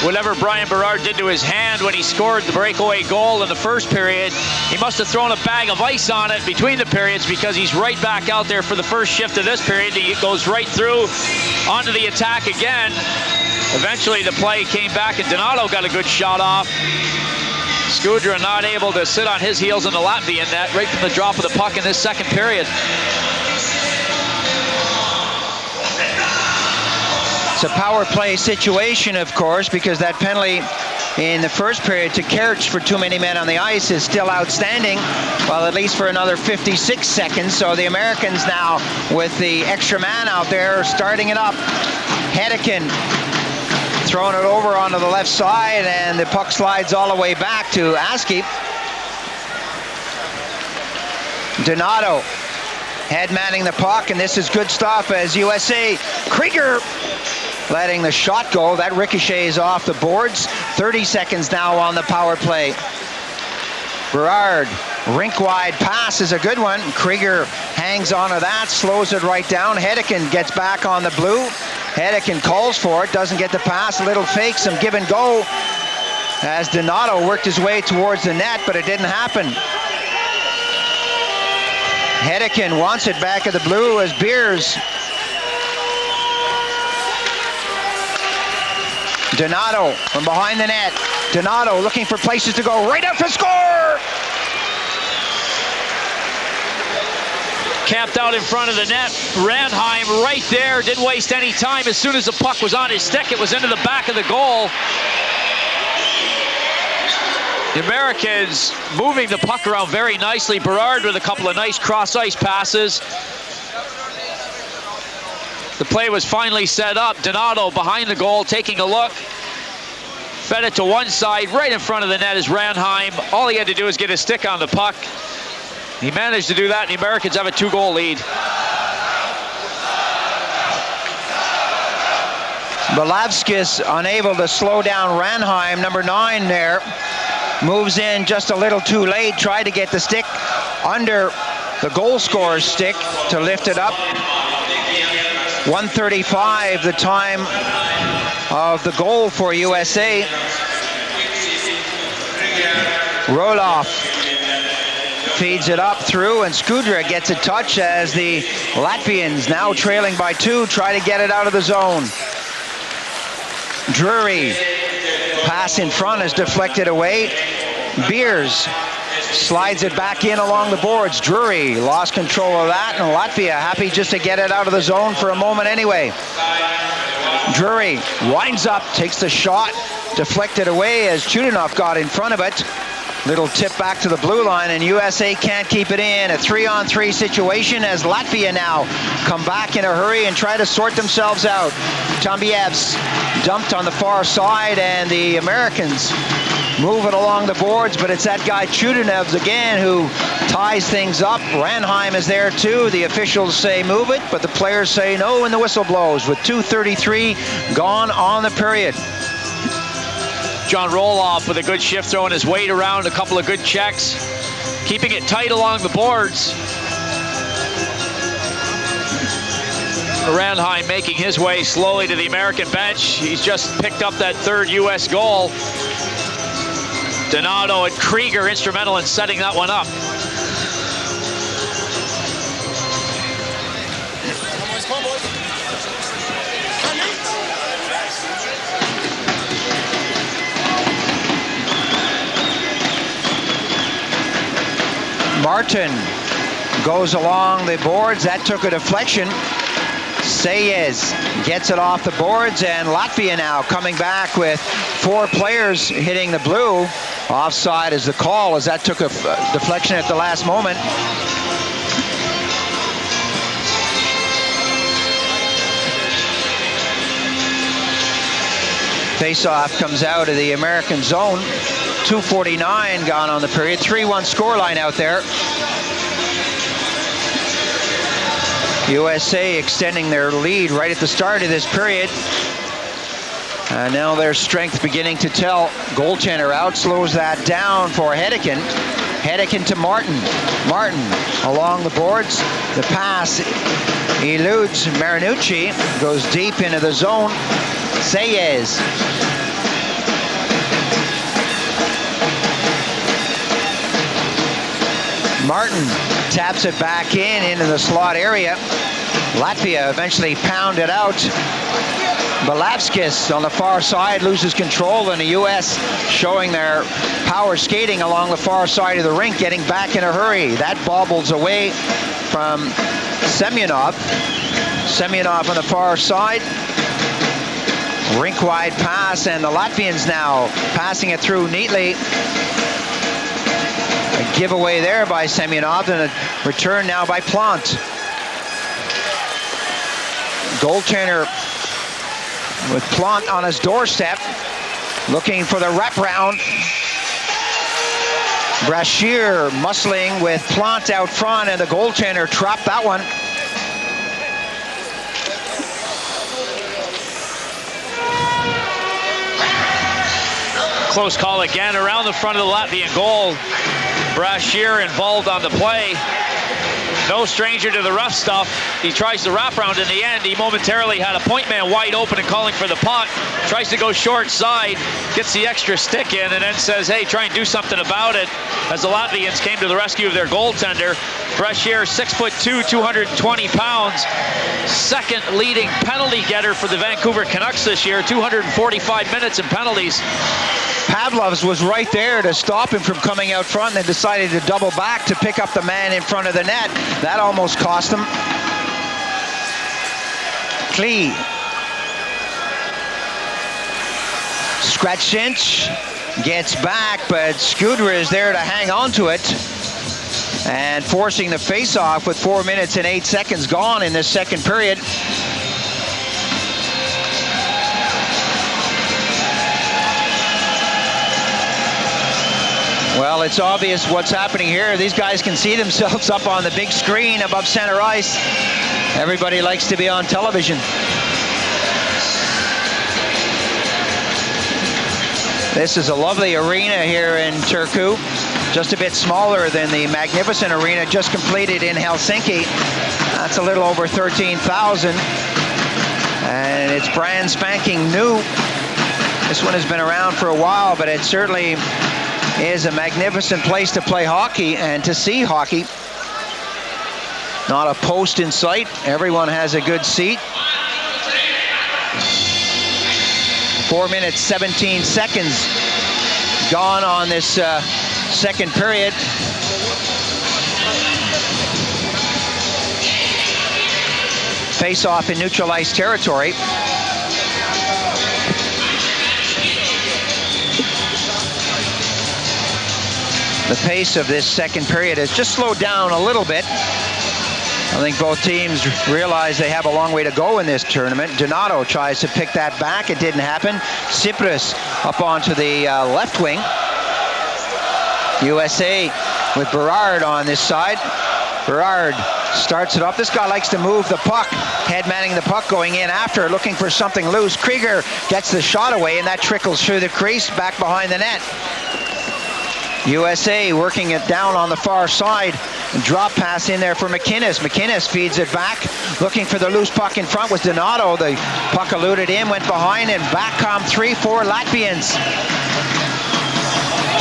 Whatever Brian Berard did to his hand when he scored the breakaway goal in the first period, he must have thrown a bag of ice on it between the periods, because he's right back out there for the first shift of this period. He goes right through onto the attack again. Eventually the play came back and Donato got a good shot off. Skudra not able to sit on his heels in the Latvian net right from the drop of the puck in this second period. It's a power play situation, of course, because that penalty in the first period to Kerch for too many men on the ice is still outstanding, well, at least for another 56 seconds. So the Americans now, with the extra man out there, starting it up. Hedekin throwing it over onto the left side, and the puck slides all the way back to Aski. Donato head manning the puck, and this is good stuff as USA. Krieger letting the shot go. That ricochets off the boards. 30 seconds now on the power play. Berard, rink-wide pass is a good one. Krieger hangs onto that, slows it right down. Hedekin gets back on the blue. Hedekin calls for it, doesn't get the pass. A little fake, some give and go as Donato worked his way towards the net, but it didn't happen. Hedekin wants it back at the blue as Beers. Donato from behind the net. Donato looking for places to go, right up for score! Camped out in front of the net. Ranheim right there, didn't waste any time. As soon as the puck was on his stick, it was into the back of the goal. The Americans moving the puck around very nicely. Berard with a couple of nice cross-ice passes. The play was finally set up. Donato behind the goal, taking a look. Fed it to one side, right in front of the net is Ranheim. All he had to do was get his stick on the puck. He managed to do that, and the Americans have a 2-goal lead. Balavskis unable to slow down Ranheim, number 9 there. Moves in just a little too late, tried to get the stick under the goal scorer's stick to lift it up. 1:35 the time of the goal for USA. Roloff feeds it up through, and Skudra gets a touch as the Latvians, now trailing by 2, try to get it out of the zone. Drury, pass in front is deflected away. Beers slides it back in along the boards. Drury lost control of that, and Latvia happy just to get it out of the zone for a moment anyway. Drury winds up, takes the shot, deflected away as Chudinov got in front of it. Little tip back to the blue line, and USA can't keep it in. A 3-on-3 situation as Latvia now come back in a hurry and try to sort themselves out. Tambiev's dumped on the far side, and the Americans move it along the boards, but it's that guy Chudinov again who ties things up. Ranheim is there too. The officials say move it, but the players say no, and the whistle blows with 2:33 gone on the period. John Roloff with a good shift, throwing his weight around, a couple of good checks, keeping it tight along the boards. Ranheim making his way slowly to the American bench. He's just picked up that third U.S. goal. Donato and Krieger instrumental in setting that one up. Martin goes along the boards. That took a deflection. Sayez gets it off the boards, and Latvia now coming back with 4 players hitting the blue. Offside is the call, as that took a deflection at the last moment. Face-off comes out of the American zone. 2:49 gone on the period. 3-1 scoreline out there. USA extending their lead right at the start of this period. And now their strength beginning to tell. Goaltender out, slows that down for Hedeken. Hedeken to Martin. Martin along the boards. The pass eludes Marinucci. Goes deep into the zone. Sayez. Martin taps it back into the slot area. Latvia eventually pounded out. Balavskis on the far side loses control, and the U.S. showing their power skating along the far side of the rink, getting back in a hurry. That bobbles away from Semyonov. Semyonov on the far side. Rink-wide pass, and the Latvians now passing it through neatly. A giveaway there by Semyonov, and a return now by Plant. Goaltender with Plant on his doorstep, looking for the wraparound. Brashear muscling with Plant out front, and the goaltender trapped that one. Close call again around the front of the Latvian goal. Brashear involved on the play. No stranger to the rough stuff. He tries the wraparound in the end. He momentarily had a point man wide open and calling for the puck. Tries to go short side, gets the extra stick in, and then says, hey, try and do something about it, as the Latvians came to the rescue of their goaltender. Brashear, 6'2", 220 pounds. Second leading penalty getter for the Vancouver Canucks this year, 245 minutes in penalties. Pavlov's was right there to stop him from coming out front, and then decided to double back to pick up the man in front of the net. That almost cost him. Klee. Scratch cinch. Gets back, but Skudra is there to hang on to it. And forcing the face-off with 4 minutes and 8 seconds gone in this second period. Well, it's obvious what's happening here. These guys can see themselves up on the big screen above center ice. Everybody likes to be on television. This is a lovely arena here in Turku. Just a bit smaller than the magnificent arena just completed in Helsinki. That's a little over 13,000. And it's brand spanking new. This one has been around for a while, but it certainly is a magnificent place to play hockey and to see hockey. Not a post in sight. Everyone has a good seat. 4 minutes, 17 seconds gone on this second period. Face-off in neutral ice territory. The pace of this second period has just slowed down a little bit. I think both teams realize they have a long way to go in this tournament. Donato tries to pick that back. It didn't happen. Cyprus up onto the left wing. USA with Berard on this side. Berard starts it up. This guy likes to move the puck. Head manning the puck, going in after, looking for something loose. Krieger gets the shot away, and that trickles through the crease back behind the net. USA working it down on the far side. Drop pass in there for McInnes. McInnes feeds it back, looking for the loose puck in front with Donato. The puck eluded him, went behind, and back come 3-4 Latvians.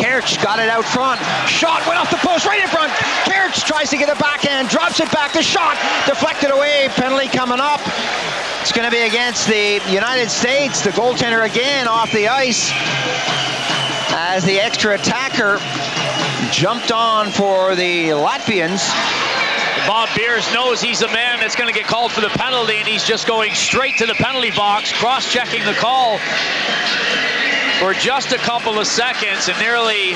Kerch got it out front. Shot went off the post right in front. Kerch tries to get a backhand, drops it back. The shot deflected away. Penalty coming up. It's going to be against the United States. The goaltender again off the ice as the extra attacker jumped on for the Latvians. Bob Beers knows he's the man that's going to get called for the penalty, and he's just going straight to the penalty box, cross-checking the call for just a couple of seconds, and nearly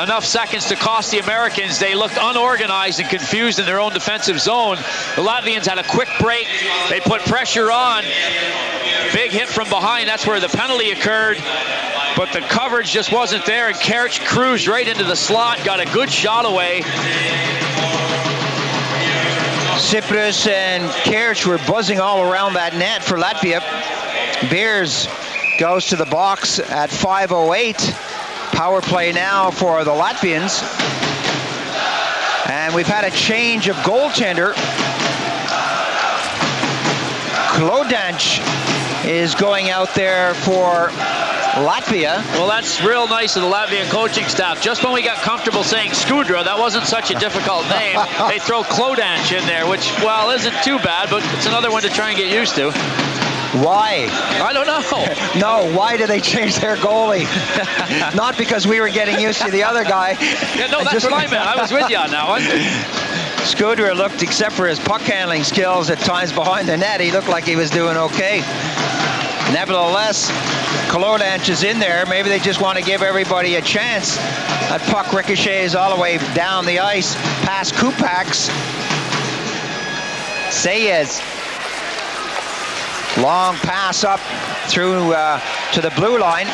enough seconds to cost the Americans. They looked unorganized and confused in their own defensive zone. The Latvians had a quick break. They put pressure on. Big hit from behind. That's where the penalty occurred. But the coverage just wasn't there, and Kerch cruised right into the slot, got a good shot away. Cyprus and Kerch were buzzing all around that net for Latvia. Beers goes to the box at 5:08. Power play now for the Latvians. And we've had a change of goaltender. Klodanch is going out there for Latvia. Well, that's real nice of the Latvian coaching staff. Just when we got comfortable saying Skudra, that wasn't such a difficult name, they throw Klodanch in there, which, well, isn't too bad, but it's another one to try and get used to. Why? I don't know. No, why did they change their goalie? Not because we were getting used to the other guy. Yeah, no, that's what I meant. I was with you on that one. Skudra looked, except for his puck handling skills at times behind the net, he looked like he was doing okay. Nevertheless, Klodanch is in there. Maybe they just want to give everybody a chance. That puck ricochets all the way down the ice past Kupaks. Sayez. Long pass up through to the blue line.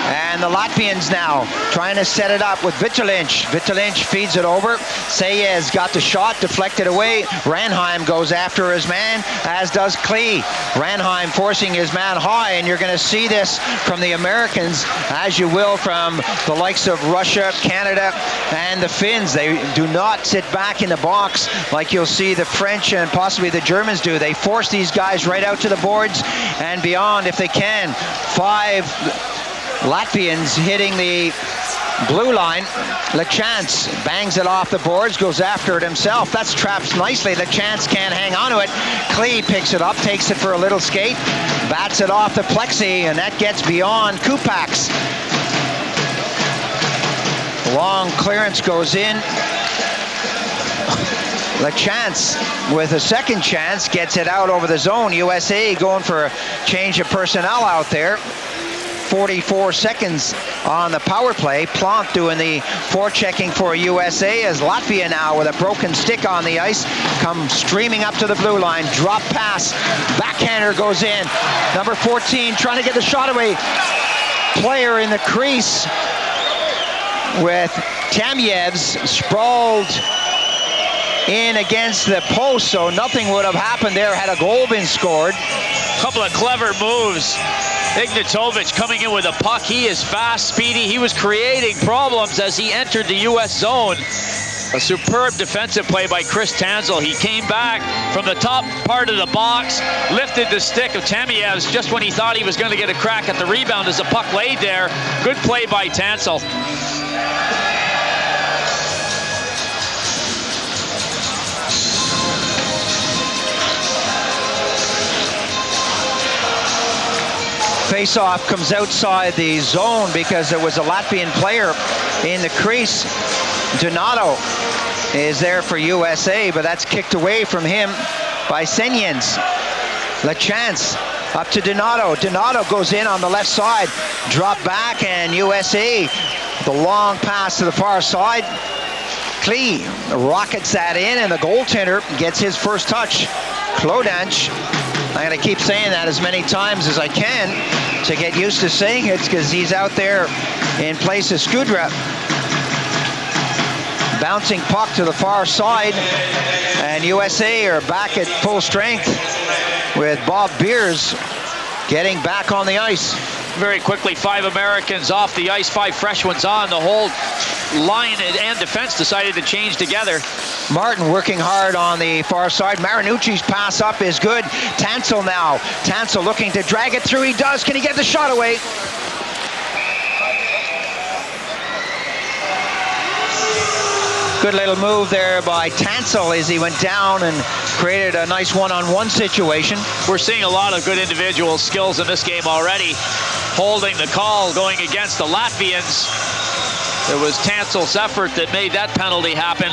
And the Latvians now trying to set it up with Vitalinch. Vitalinch feeds it over. Sayez got the shot, deflected away. Ranheim goes after his man, as does Klee. Ranheim forcing his man high, and you're going to see this from the Americans, as you will from the likes of Russia, Canada, and the Finns. They do not sit back in the box like you'll see the French and possibly the Germans do. They force these guys right out to the boards and beyond if they can. 5 Latvians hitting the blue line. Lachance bangs it off the boards, goes after it himself. That's trapped nicely. Lachance can't hang on to it. Klee picks it up, takes it for a little skate, bats it off the plexi, and that gets beyond Kupaks. Long clearance goes in. Lachance with a second chance gets it out over the zone. USA going for a change of personnel out there. 44 seconds on the power play. Plant doing the forechecking for USA as Latvia now with a broken stick on the ice come streaming up to the blue line. Drop pass. Backhander goes in. Number 14 trying to get the shot away. Player in the crease with Tamievs sprawled in against the post, so nothing would have happened there had a goal been scored. Couple of clever moves. Ignatovic coming in with a puck. He is fast, speedy. He was creating problems as he entered the U.S. zone. A superb defensive play by Chris Tanzel. He came back from the top part of the box, lifted the stick of Tamievs just when he thought he was going to get a crack at the rebound as the puck laid there. Good play by Tanzel. Face-off comes outside the zone because there was a Latvian player in the crease. Donato is there for USA, but that's kicked away from him by Senyens. LaChance up to Donato. Donato goes in on the left side. Drop back, and USA, the long pass to the far side. Klee rockets that in, and the goaltender gets his first touch. Klodanch. I'm going to keep saying that as many times as I can to get used to saying it, because he's out there in place of Skudra. Bouncing puck to the far side, and USA are back at full strength with Bob Beers getting back on the ice. Very quickly, 5 Americans off the ice, 5 fresh ones on. The whole line and defense decided to change together. Martin working hard on the far side. Marinucci's pass up is good. Tansel now. Tansel looking to drag it through. He does. Can he get the shot away? Good little move there by Tansel as he went down and created a nice one-on-one situation. We're seeing a lot of good individual skills in this game already. Holding the call going against the Latvians. It was Tansel's effort that made that penalty happen.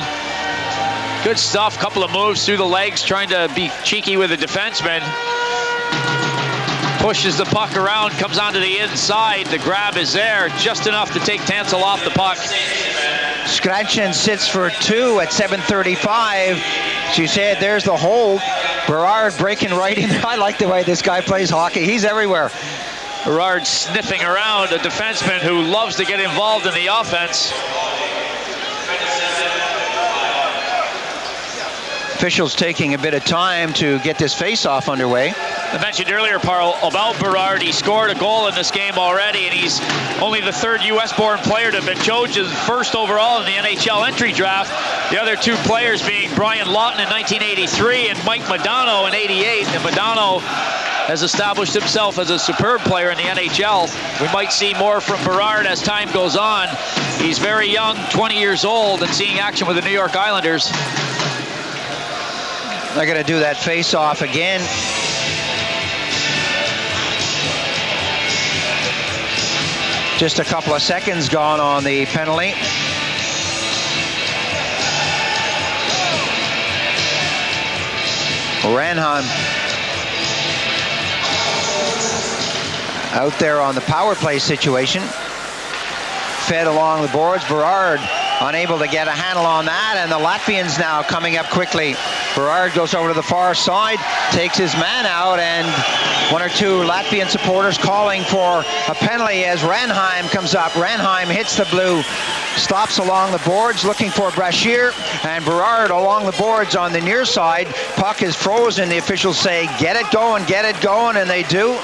Good stuff, couple of moves through the legs, trying to be cheeky with the defenseman. Pushes the puck around, comes onto the inside. The grab is there, just enough to take Tansel off the puck. Scratchen sits for 2 at 7:35. She said there's the hold. Berard breaking right in. I like the way this guy plays hockey. He's everywhere. Berard sniffing around, a defenseman who loves to get involved in the offense. Officials taking a bit of time to get this face-off underway. I mentioned earlier, Parl, about Berard. He scored a goal in this game already, and he's only the 3rd U.S.-born player to have been chosen first overall in the NHL entry draft. The other 2 players being Brian Lawton in 1983 and Mike Modano in 88. And Modano has established himself as a superb player in the NHL. We might see more from Berard as time goes on. He's very young, 20 years old, and seeing action with the New York Islanders. They're going to do that face-off again. Just a couple of seconds gone on the penalty. Ranheim out there on the power play situation. Fed along the boards. Berard unable to get a handle on that, and the Latvians now coming up quickly. Berard goes over to the far side, takes his man out, and 1 or 2 Latvian supporters calling for a penalty as Ranheim comes up. Ranheim hits the blue, stops along the boards looking for Brashear, and Berard along the boards on the near side. Puck is frozen. The officials say, get it going, and they do.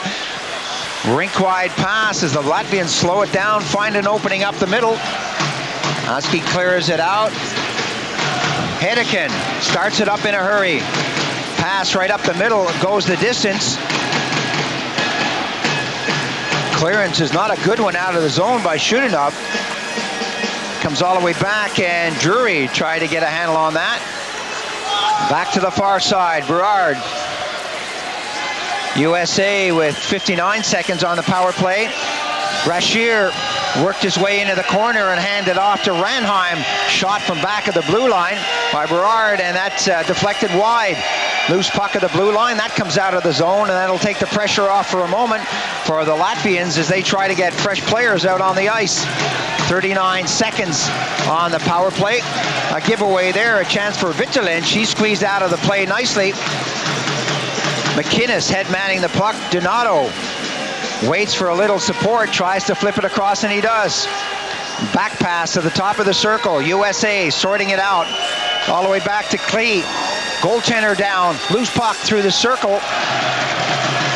Rink-wide pass as the Latvians slow it down, find an opening up the middle. Husky clears it out. Hedeken starts it up in a hurry. Pass right up the middle, goes the distance. Clearance is not a good one out of the zone by Shudinov. Comes all the way back, and Drury tried to get a handle on that. Back to the far side, Berard. USA with 59 seconds on the power play. Brashear worked his way into the corner and handed off to Ranheim. Shot from back of the blue line by Berard, and that's deflected wide. Loose puck of the blue line, that comes out of the zone, and that'll take the pressure off for a moment for the Latvians as they try to get fresh players out on the ice. 39 seconds on the power play. A giveaway there, a chance for Vitalinch. He squeezed out of the play nicely. McInnes head manning the puck. Donato waits for a little support, tries to flip it across, and he does. Back pass to the top of the circle. USA sorting it out. All the way back to Klee. Goaltender down. Loose puck through the circle.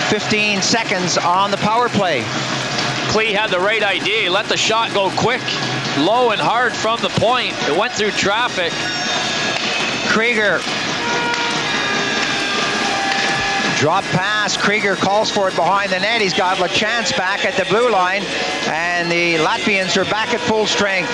15 seconds on the power play. Klee had the right idea. He let the shot go quick, low and hard from the point. It went through traffic. Krieger. Drop pass. Krieger calls for it behind the net. He's got LaChance back at the blue line, and the Latvians are back at full strength.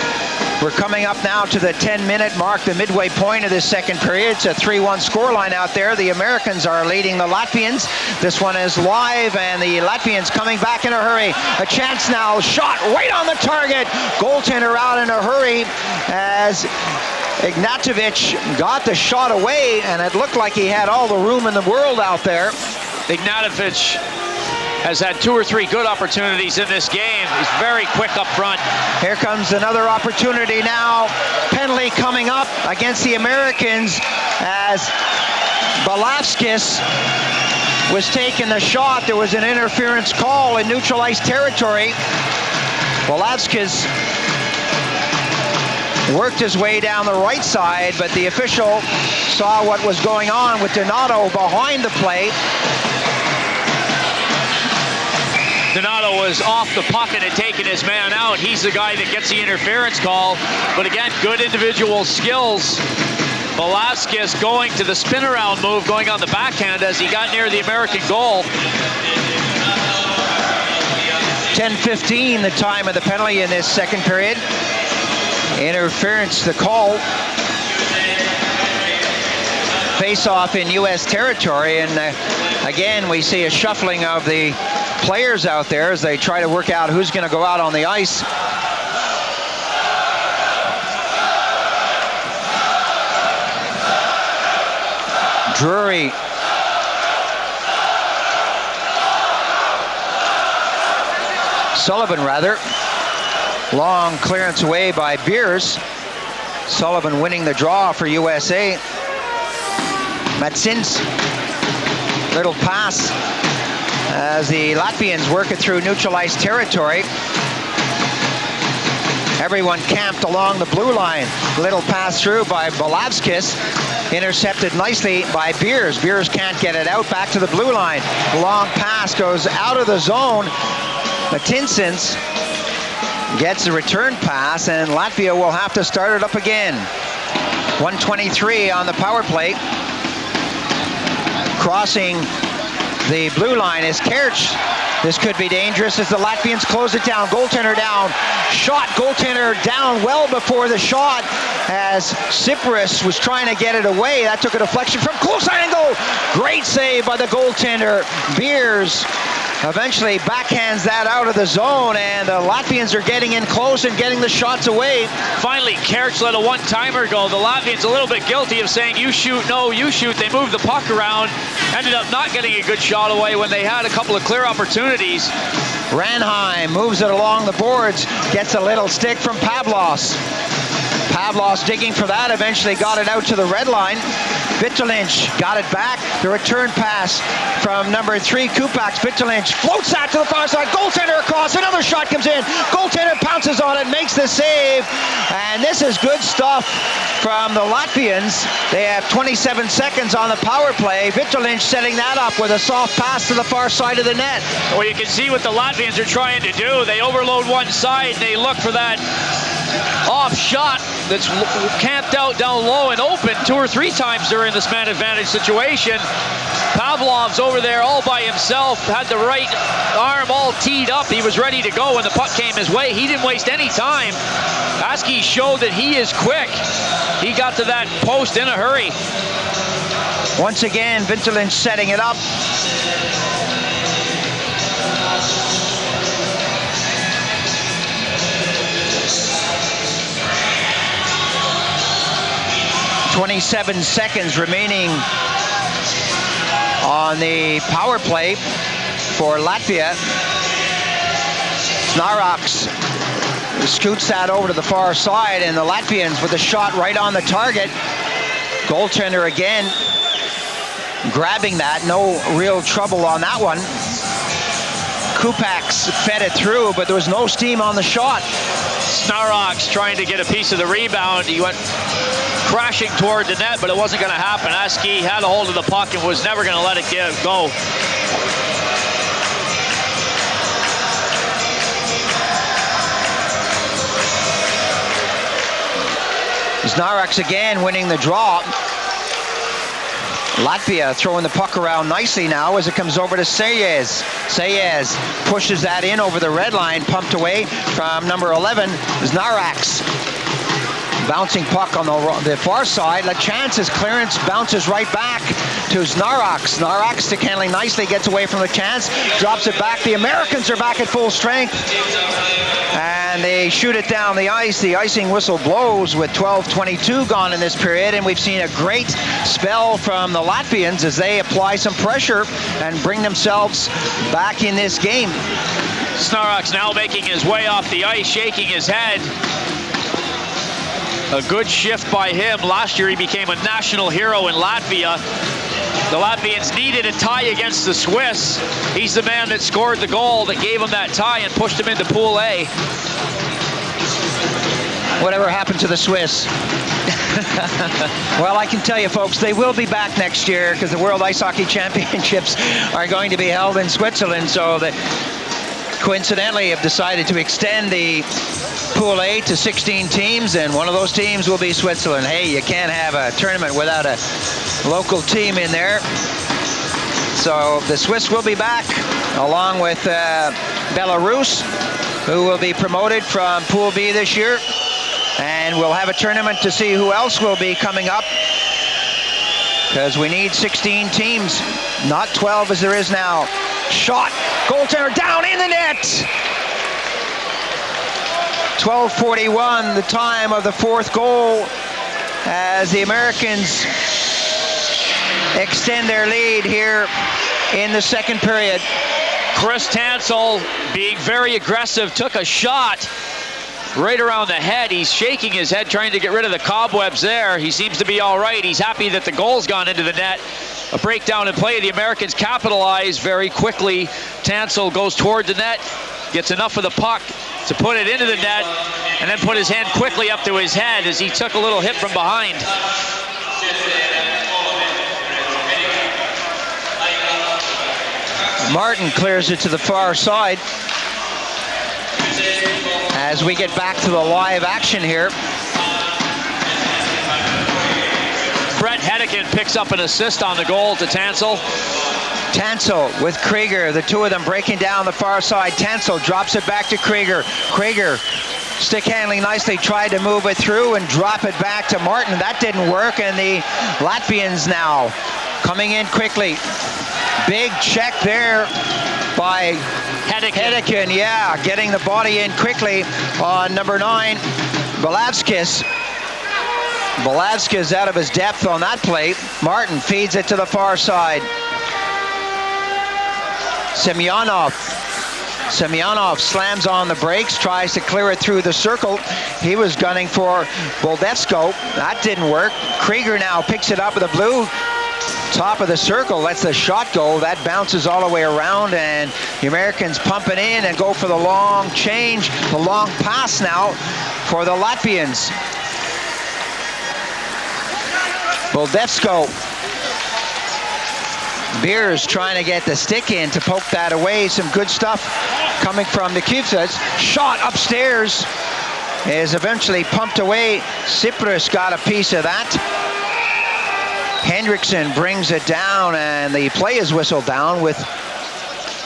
We're coming up now to the 10-minute mark, the midway point of this second period. It's a 3-1 scoreline out there. The Americans are leading the Latvians. This one is live, and the Latvians coming back in a hurry. A chance now, shot right on the target. Goaltender out in a hurry as Ignatovic got the shot away, and it looked like he had all the room in the world out there. Ignatovic has had 2 or 3 good opportunities in this game. He's very quick up front. Here comes another opportunity now. Penalty coming up against the Americans as Balavskis was taking the shot. There was an interference call in neutralized territory. Balavskis worked his way down the right side, but the official saw what was going on with Donato behind the plate. Donato was off the puck and had taken his man out. He's the guy that gets the interference call. But again, good individual skills. Velasquez going to the spin around move, going on the backhand as he got near the American goal. 10:15 the time of the penalty in this second period. Interference the call. Face-off in U.S. territory, and again we see a shuffling of the players out there as they try to work out who's going to go out on the ice. Drury. Sullivan, rather. Long clearance away by Beers. Sullivan winning the draw for USA. Matsins. Little pass as the Latvians work it through neutralized territory. Everyone camped along the blue line. Little pass through by Balavskis. Intercepted nicely by Beers. Beers can't get it out. Back to the blue line. Long pass goes out of the zone. Matinsons gets the return pass, and Latvia will have to start it up again. 1:23 on the power play. Crossing the blue line is Kerch. This could be dangerous as the Latvians close it down. Goaltender down. Shot. Goaltender down well before the shot as Cyprus was trying to get it away. That took a deflection from close angle. Great save by the goaltender. Beers eventually backhands that out of the zone, and the Latvians are getting in close and getting the shots away. Finally, Kerch let a one-timer go. The Latvians a little bit guilty of saying, you shoot, no, you shoot. They moved the puck around, ended up not getting a good shot away when they had a couple of clear opportunities. Ranheim moves it along the boards, gets a little stick from Pavlos. Pavlos digging for that, eventually got it out to the red line. Vitalinch got it back. The return pass from number 3, Kupacs. Vitalinch floats that to the far side. Goaltender across. Another shot comes in. Goaltender pounces on it, makes the save. And this is good stuff from the Latvians. They have 27 seconds on the power play. Vitalinch setting that up with a soft pass to the far side of the net. Well, you can see what the Latvians are trying to do. They overload one side. They look for that off shot that's camped out down low and open 2 or 3 times during this man advantage situation. Pavlov's over there all by himself, had the right arm all teed up. He was ready to go when the puck came his way. He didn't waste any time. Askey showed that he is quick. He got to that post in a hurry. Once again, Vitalinch setting it up. .27 seconds remaining on the power play for Latvia. Snaraks scoots that over to the far side, and the Latvians with a shot right on the target. Goaltender again grabbing that, no real trouble on that one. Kupacs fed it through, but there was no steam on the shot. Snaraks trying to get a piece of the rebound. He went crashing toward the net, but it wasn't going to happen. Askey had a hold of the puck and was never going to let it go. Snaraks again winning the draw. Latvia throwing the puck around nicely now as it comes over to Sayez. Sayez pushes that in over the red line, pumped away from number 11, Snaraks. Bouncing puck on the far side. LaChance's clearance bounces right back to Snarak. Snarak stick handling nicely, gets away from LaChance, drops it back. The Americans are back at full strength. And they shoot it down the ice. The icing whistle blows with 12:22 gone in this period, and we've seen a great spell from the Latvians as they apply some pressure and bring themselves back in this game. Snarak's now making his way off the ice, shaking his head. A good shift by him. Last year he became a national hero in Latvia. The Latvians needed a tie against the Swiss. He's the man that scored the goal that gave him that tie and pushed him into Pool A. Whatever happened to the Swiss? Well, I can tell you, folks, they will be back next year because the World Ice Hockey Championships are going to be held in Switzerland. So they coincidentally have decided to extend the Pool A to 16 teams, and one of those teams will be Switzerland. Hey, you can't have a tournament without a local team in there. So the Swiss will be back, along with Belarus, who will be promoted from Pool B this year. And we'll have a tournament to see who else will be coming up, because we need 16 teams, not 12 as there is now. Shot, goaltender down in the net. 12:41, the time of the fourth goal, as the Americans extend their lead here in the second period. Chris Tansel, being very aggressive, took a shot right around the head. He's shaking his head, trying to get rid of the cobwebs there. He seems to be all right. He's happy that the goal's gone into the net. A breakdown in play. The Americans capitalize very quickly. Tansel goes toward the net, gets enough of the puck to put it into the net, and then put his hand quickly up to his head as he took a little hit from behind. Martin clears it to the far side. As we get back to the live action here. Brett Hedican picks up an assist on the goal to Tansel. Tansel with Krieger, the two of them breaking down the far side. Tansel drops it back to Krieger. Krieger, stick handling nicely, tried to move it through and drop it back to Martin. That didn't work, and the Latvians now coming in quickly. Big check there by Hedican, yeah, getting the body in quickly on number 9, Belavskis. Belavskis out of his depth on that play. Martin feeds it to the far side. Semyonov slams on the brakes, tries to clear it through the circle. He was gunning for Boldetsko. That didn't work. Krieger now picks it up with a blue. Top of the circle, lets the shot go. That bounces all the way around, and the Americans pump it in and go for the long change, the long pass now for the Latvians. Boldetsko. Beers trying to get the stick in to poke that away. Some good stuff coming from the Kivsas. Shot upstairs is eventually pumped away. Cyprus got a piece of that. Hendrickson brings it down, and the play is whistled down with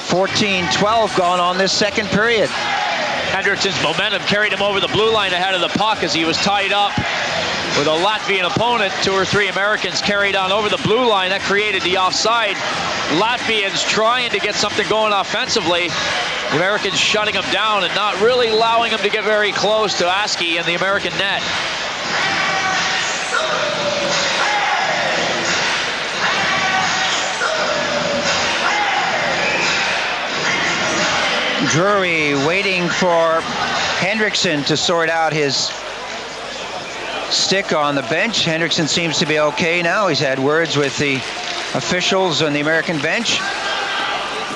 14:12 gone on this second period. Hendrickson's momentum carried him over the blue line ahead of the puck as he was tied up with a Latvian opponent. 2 or 3 Americans carried on over the blue line. That created the offside. Latvians trying to get something going offensively. The Americans shutting him down and not really allowing him to get very close to Askey in the American net. Drury waiting for Hendrickson to sort out his stick on the bench. Hendrickson seems to be okay now. He's had words with the officials on the American bench.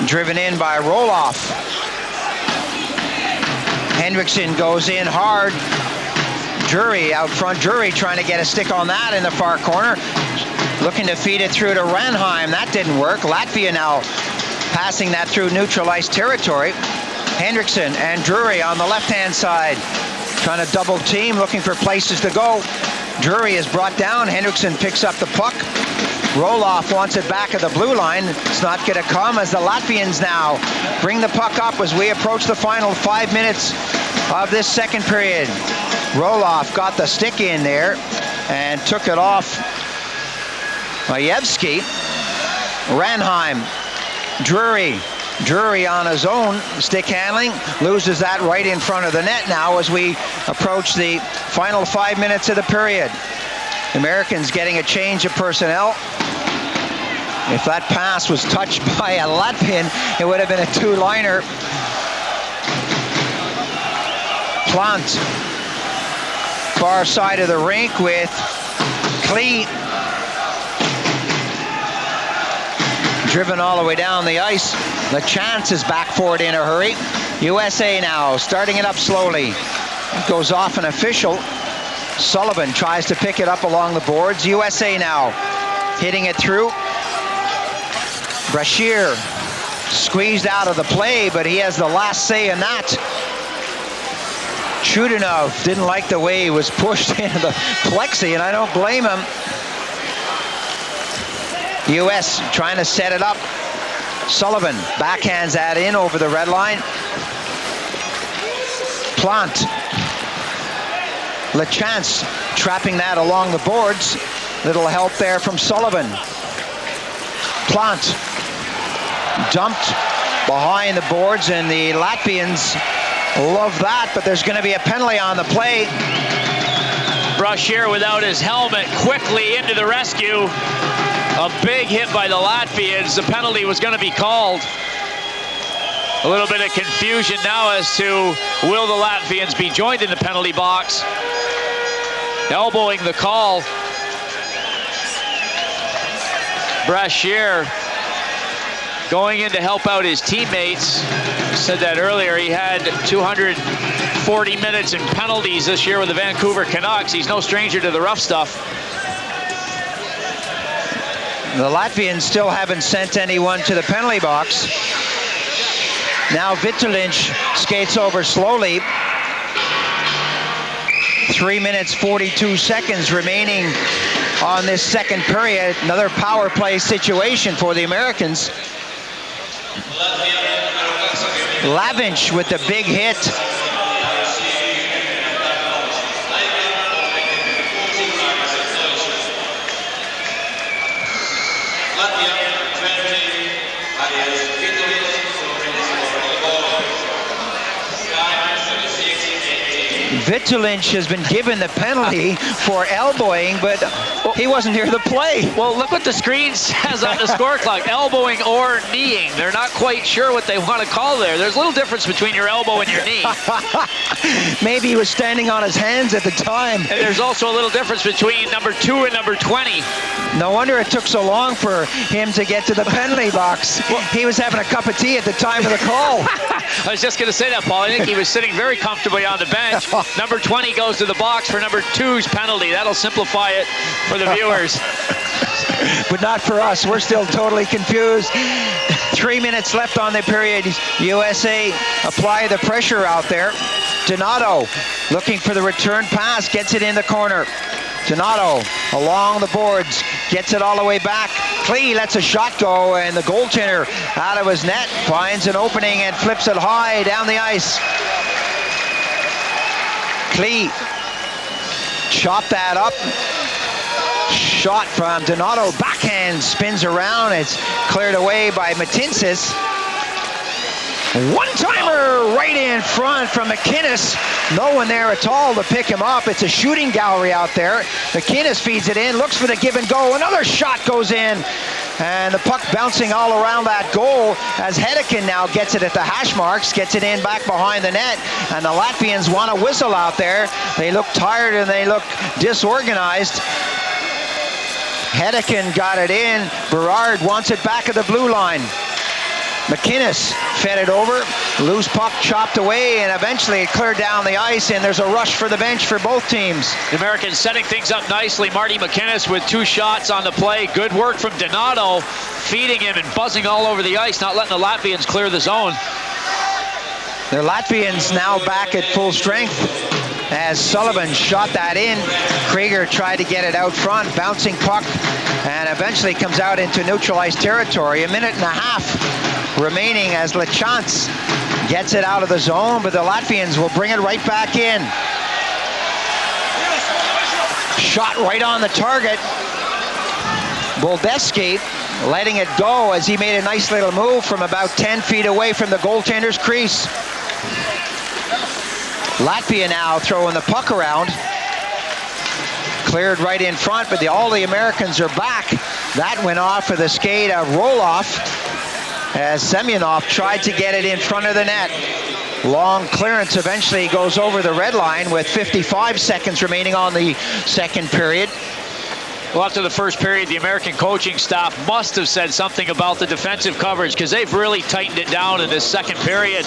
Driven in by Roloff. Hendrickson goes in hard. Drury out front. Drury trying to get a stick on that in the far corner. Looking to feed it through to Ranheim. That didn't work. Latvia now passing that through neutral ice territory. Hendrickson and Drury on the left-hand side, trying to double team, looking for places to go. Drury is brought down. Hendrickson picks up the puck. Roloff wants it back at the blue line. It's not going to come as the Latvians now bring the puck up as we approach the final 5 minutes of this second period. Roloff got the stick in there and took it off Majewski. Ranheim, Drury on his own, stick handling, loses that right in front of the net now as we approach the final 5 minutes of the period. The Americans getting a change of personnel. If that pass was touched by a Latvian, it would have been a two-liner. Plant, far side of the rink with Klee. Driven all the way down the ice. The chance is back for it in a hurry. USA now starting it up slowly. It goes off an official. Sullivan tries to pick it up along the boards. USA now hitting it through. Brashear squeezed out of the play, but he has the last say in that. Chudinov didn't like the way he was pushed into the plexi, and I don't blame him. US trying to set it up. Sullivan backhands that in over the red line. Plant. LeChance trapping that along the boards. Little help there from Sullivan. Plant dumped behind the boards, and the Latvians love that, but there's going to be a penalty on the play. Brashear without his helmet quickly into the rescue. A big hit by the Latvians. The penalty was going to be called. A little bit of confusion now as to will the Latvians be joined in the penalty box. Elbowing the call. Brashear going in to help out his teammates. Said that earlier. He had 240 minutes in penalties this year with the Vancouver Canucks. He's no stranger to the rough stuff. The Latvians still haven't sent anyone to the penalty box. Now Vitalinch skates over slowly. 3 minutes 42 seconds remaining on this second period. Another power play situation for the Americans. Lavinch with the big hit. Vitalinch has been given the penalty for elbowing, but he wasn't near the play. Well, look what the screen says on the score clock. Elbowing or kneeing. They're not quite sure what they want to call there. There's a little difference between your elbow and your knee. Maybe he was standing on his hands at the time. And there's also a little difference between number 2 and number 20. No wonder it took so long for him to get to the penalty box. He was having a cup of tea at the time of the call. I was just going to say that, Paul. I think he was sitting very comfortably on the bench. Number 20 goes to the box for number 2's penalty. That'll simplify it for the viewers. But not for us. We're still totally confused. 3 minutes left on the period. USA apply the pressure out there. Donato looking for the return pass, gets it in the corner. Donato along the boards, gets it all the way back. Klee lets a shot go, and the goaltender out of his net finds an opening and flips it high down the ice. Klee chopped that up. Shot from Donato, backhand, spins around. It's cleared away by Matinsis. One-timer right in front from McInnes. No one there at all to pick him up. It's a shooting gallery out there. McInnes feeds it in, looks for the give and go. Another shot goes in. And the puck bouncing all around that goal as Hedekin now gets it at the hash marks, gets it in back behind the net. And the Latvians want a whistle out there. They look tired and they look disorganized. Hedekin got it in. Berard wants it back at the blue line. McInnes fed it over. Loose puck chopped away, and eventually it cleared down the ice, and there's a rush for the bench for both teams. The Americans setting things up nicely. Marty McInnes with 2 shots on the play. Good work from Donato, feeding him and buzzing all over the ice, not letting the Latvians clear the zone. The Latvians now back at full strength as Sullivan shot that in. Krieger tried to get it out front, bouncing puck, and eventually comes out into neutralized territory. 1.5 minutes remaining as LeChance gets it out of the zone, but the Latvians will bring it right back in. Shot right on the target. Boldeski letting it go as he made a nice little move from about 10 feet away from the goaltender's crease. Latvia now throwing the puck around. Cleared right in front, but all the Americans are back. That went off with a skate, a roll-off, as Semyonov tried to get it in front of the net. Long clearance eventually goes over the red line with 55 seconds remaining on the second period. Well, after the first period, the American coaching staff must have said something about the defensive coverage, because they've really tightened it down in this second period.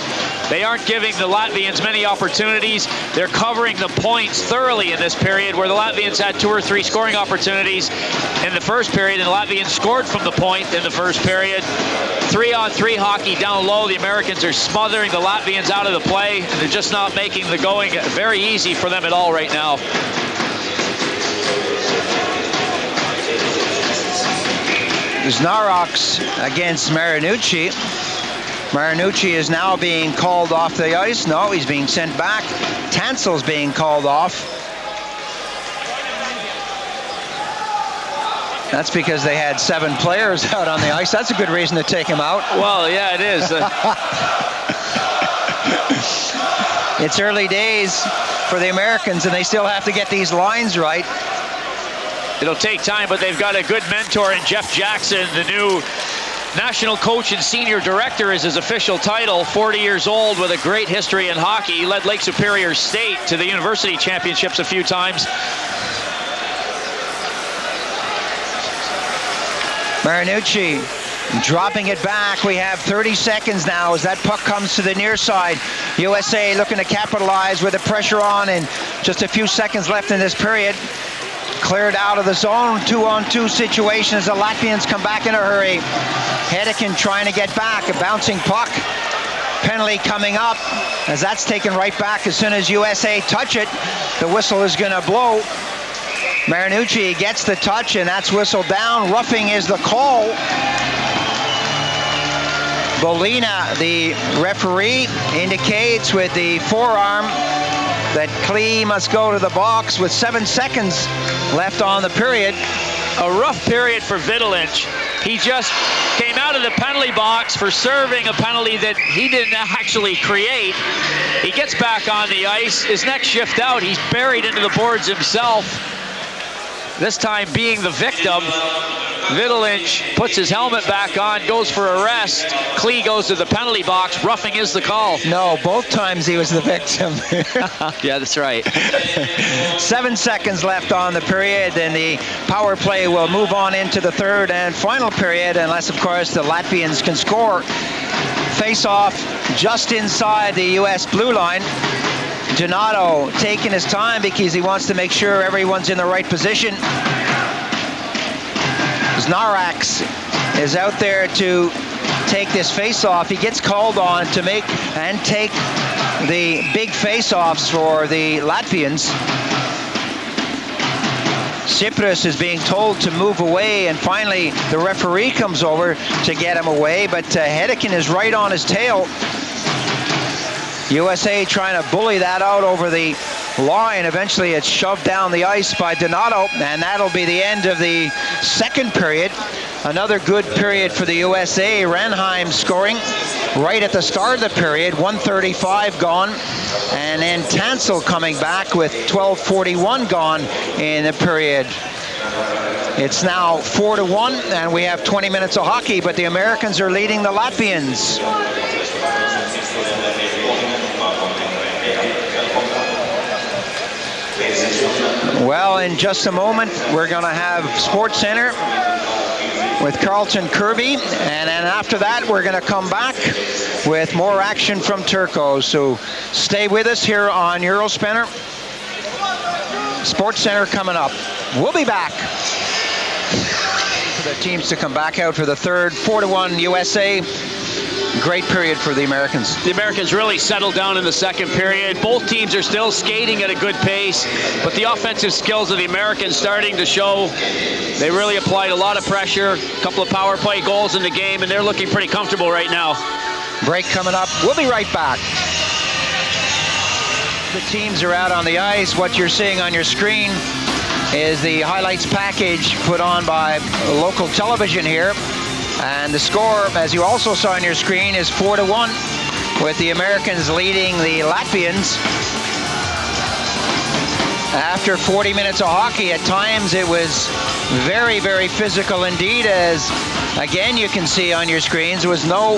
They aren't giving the Latvians many opportunities. They're covering the points thoroughly in this period, where the Latvians had 2 or 3 scoring opportunities in the first period, and the Latvians scored from the point in the first period. 3-on-3 hockey down low. The Americans are smothering the Latvians out of the play, and they're just not making the going very easy for them at all right now. Znaroks against Marinucci. Marinucci is now being called off the ice. No, he's being sent back. Tansel's being called off. That's because they had 7 players out on the ice. That's a good reason to take him out. Well, yeah, it is. It's early days for the Americans, and they still have to get these lines right. It'll take time, but they've got a good mentor in Jeff Jackson. The new national coach and senior director is his official title. 40 years old with a great history in hockey. He led Lake Superior State to the university championships a few times. Marinucci dropping it back. We have 30 seconds now as that puck comes to the near side. USA looking to capitalize with the pressure on, and just a few seconds left in this period. Cleared out of the zone, 2-on-2 situation as the Latvians come back in a hurry. Hedekin trying to get back, a bouncing puck. Penalty coming up as that's taken right back. As soon as USA touch it, the whistle is going to blow. Marinucci gets the touch, and that's whistled down. Roughing is the call. Bolina, the referee, indicates with the forearm that Klee must go to the box with 7 seconds left on the period. A rough period for Vidulic. He just came out of the penalty box for serving a penalty that he didn't actually create. He gets back on the ice. His next shift out, he's buried into the boards himself. This time being the victim. Vidulic puts his helmet back on, goes for a rest. Klee goes to the penalty box. Roughing is the call. No, both times he was the victim. Yeah, that's right. 7 seconds left on the period, and the power play will move on into the third and final period, unless, of course, the Latvians can score. Face-off just inside the U.S. blue line. Donato taking his time because he wants to make sure everyone's in the right position. Znarax is out there to take this face-off. He gets called on to make and take the big face-offs for the Latvians. Cyprus is being told to move away, and finally the referee comes over to get him away, but Hedekin is right on his tail. USA trying to bully that out over the line. Eventually it's shoved down the ice by Donato, and that'll be the end of the second period. Another good period for the USA. Ranheim scoring right at the start of the period, 1:35 gone, and then Tansel coming back with 12:41 gone in the period. It's now 4-1, and we have 20 minutes of hockey, but the Americans are leading the Latvians. Well, in just a moment, we're going to have Sports Center with Carlton Kirby, and then after that, we're going to come back with more action from Turco. So stay with us here on Eurospinner. Sports Center coming up. We'll be back. For the teams to come back out for the third, 4-1 USA. Great period for the Americans. The Americans really settled down in the second period. Both teams are still skating at a good pace, but the offensive skills of the Americans starting to show. They really applied a lot of pressure, a couple of power play goals in the game, and they're looking pretty comfortable right now. Break coming up. We'll be right back. The teams are out on the ice. What you're seeing on your screen, is the highlights package put on by local television here. And the score, as you also saw on your screen, is 4-1, with the Americans leading the Latvians. After 40 minutes of hockey, at times it was very, very physical indeed, as again you can see on your screens, there was no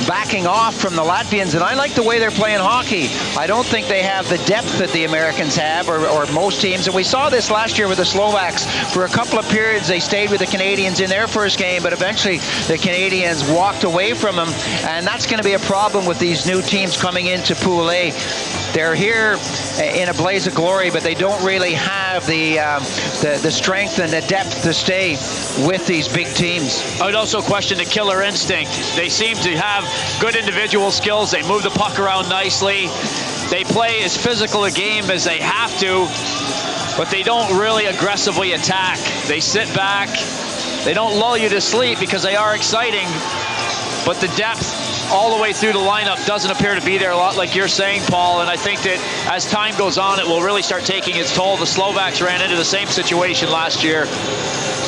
backing off from the Latvians, and I like the way they're playing hockey. I don't think they have the depth that the Americans have, or most teams, and we saw this last year with the Slovaks. For a couple of periods they stayed with the Canadians in their first game, but eventually the Canadians walked away from them, and that's going to be a problem with these new teams coming into Pool A. They're here in a blaze of glory, but they don't really have the strength and the depth to stay with these big teams. I would also question the killer instinct. They seem to have good individual skills. They move the puck around nicely. They play as physical a game as they have to, but they don't really aggressively attack. They sit back. They don't lull you to sleep because they are exciting, but the depth all the way through the lineup doesn't appear to be there a lot, like you're saying, Paul, and I think that as time goes on, it will really start taking its toll. The Slovaks ran into the same situation last year.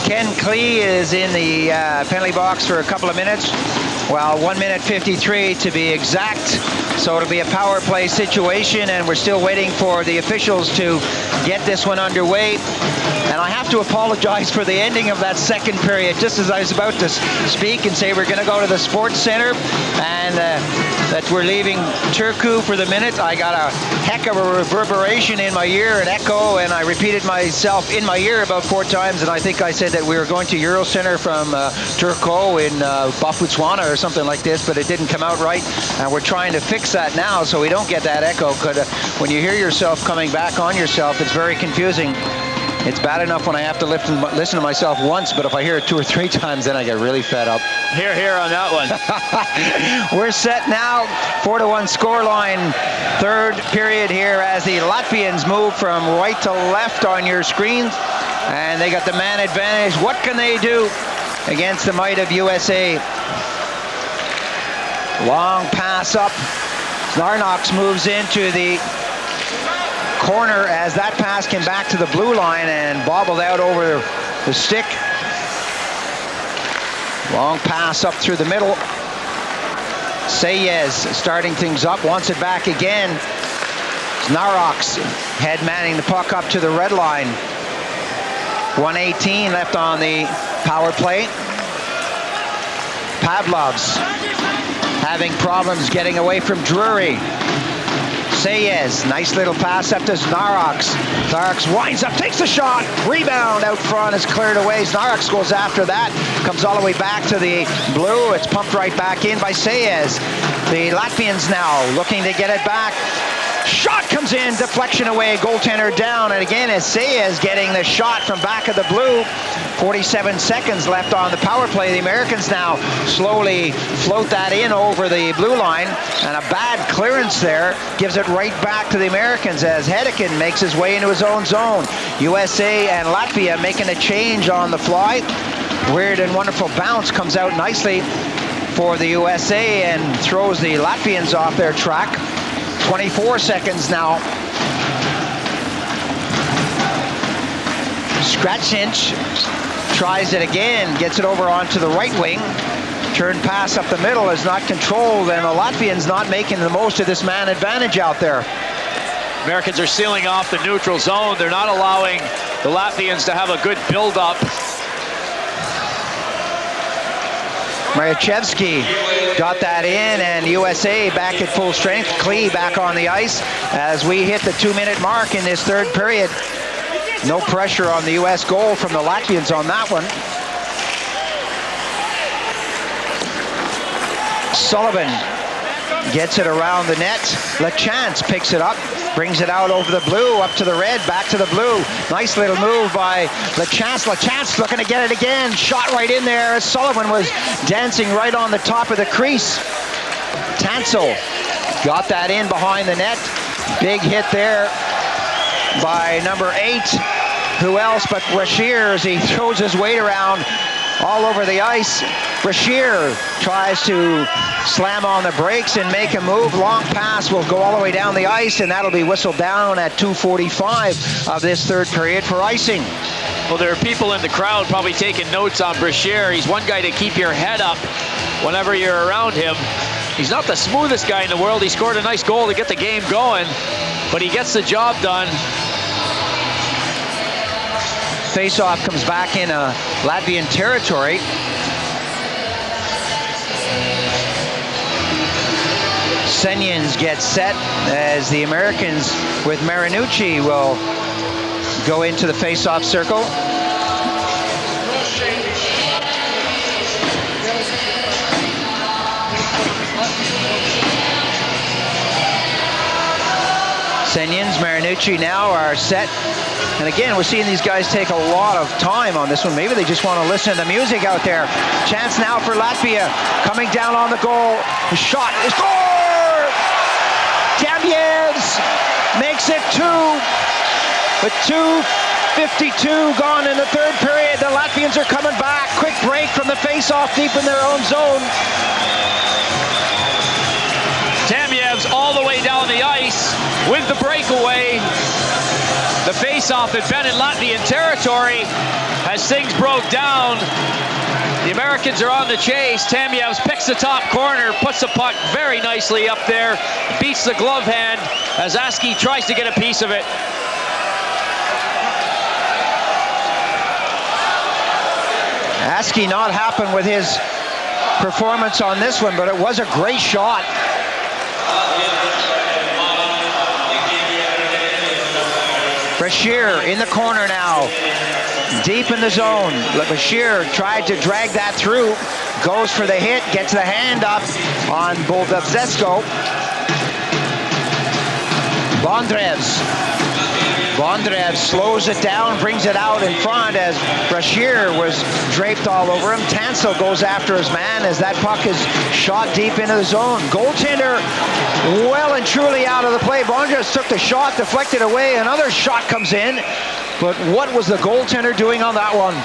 Ken Klee is in the penalty box for a couple of minutes. Well, 1 minute 53 to be exact. So it'll be a power play situation, and we're still waiting for the officials to get this one underway. And I have to apologize for the ending of that second period. Just as I was about to speak and say we're going to go to the Sports Center and that we're leaving Turku for the minute, I got a heck of a reverberation in my ear, an echo, and I repeated myself in my ear about 4 times, and I think I said that we were going to Euro Center from Turku in Botswana or something like this, but it didn't come out right, and we're trying to fix that now so we don't get that echo, because when you hear yourself coming back on yourself, it's very confusing. It's bad enough when I have to listen to myself once, but if I hear it 2 or 3 times, then I get really fed up. Here on that one. We're set now, 4-1 scoreline. Third period here as the Latvians move from right to left on your screens, and they got the man advantage. What can they do against the might of USA? Long pass up. Zarnox moves into the corner as that pass came back to the blue line and bobbled out over the stick. Long pass up through the middle. Sayez starting things up, wants it back again. Znarox head manning the puck up to the red line. 1:18 left on the power play. Pavlov's having problems getting away from Drury. Sayez, nice little pass up to Znarox. Znarox winds up, takes the shot, rebound out front is cleared away. Znarox goes after that, comes all the way back to the blue. It's pumped right back in by Sayez. The Latvians now looking to get it back. Shot comes in, deflection away, goaltender down, and again as Sayez getting the shot from back of the blue. 47 seconds left on the power play. The Americans now slowly float that in over the blue line, and a bad clearance there gives it right back to the Americans as Hedeken makes his way into his own zone. USA and Latvia making a change on the fly. Weird and wonderful bounce comes out nicely for the USA and throws the Latvians off their track. 24 seconds now. Scratchinch tries it again, gets it over onto the right wing. Turn pass up the middle is not controlled, and the Latvians not making the most of this man advantage out there. Americans are sealing off the neutral zone. They're not allowing the Latvians to have a good build-up. Mariachevsky got that in, and USA back at full strength. Klee back on the ice as we hit the 2-minute mark in this third period. No pressure on the US goal from the Latvians on that one. Sullivan gets it around the net. LaChance picks it up, brings it out over the blue, up to the red, back to the blue. Nice little move by LaChance. LaChance looking to get it again. Shot right in there as Sullivan was dancing right on the top of the crease. Tansel got that in behind the net. Big hit there by number 8. Who else but Rashear as he throws his weight around all over the ice. Brashear tries to slam on the brakes and make a move. Long pass will go all the way down the ice, and that'll be whistled down at 2:45 of this third period for icing. Well, there are people in the crowd probably taking notes on Brashear. He's one guy to keep your head up whenever you're around him. He's not the smoothest guy in the world. He scored a nice goal to get the game going, but he gets the job done. Face-off comes back in Latvian territory. Senyins gets set as the Americans with Marinucci will go into the face-off circle. Senyins, Marinucci now are set. And again, we're seeing these guys take a lot of time on this one. Maybe they just want to listen to the music out there. Chance now for Latvia. Coming down on the goal. The shot is scored! Tamjevs makes it 2. With 2:52 gone in the third period, the Latvians are coming back. Quick break from the face-off deep in their own zone. Tamjevs all the way down the ice with the breakaway. The face-off had been in Latvian territory as things broke down. The Americans are on the chase. Tamjevs picks the top corner, puts the puck very nicely up there, beats the glove hand as Aski tries to get a piece of it. Aski not happy with his performance on this one, but it was a great shot. Brashear in the corner now, deep in the zone. Brashear tried to drag that through, goes for the hit, gets the hand up on Boldavzesko. Bondrevs slows it down, brings it out in front as Brashear was draped all over him. Tansel goes after his man as that puck is shot deep into the zone. Goaltender well and truly out of the play. Bondrevs took the shot, deflected away. Another shot comes in. But what was the goaltender doing on that one?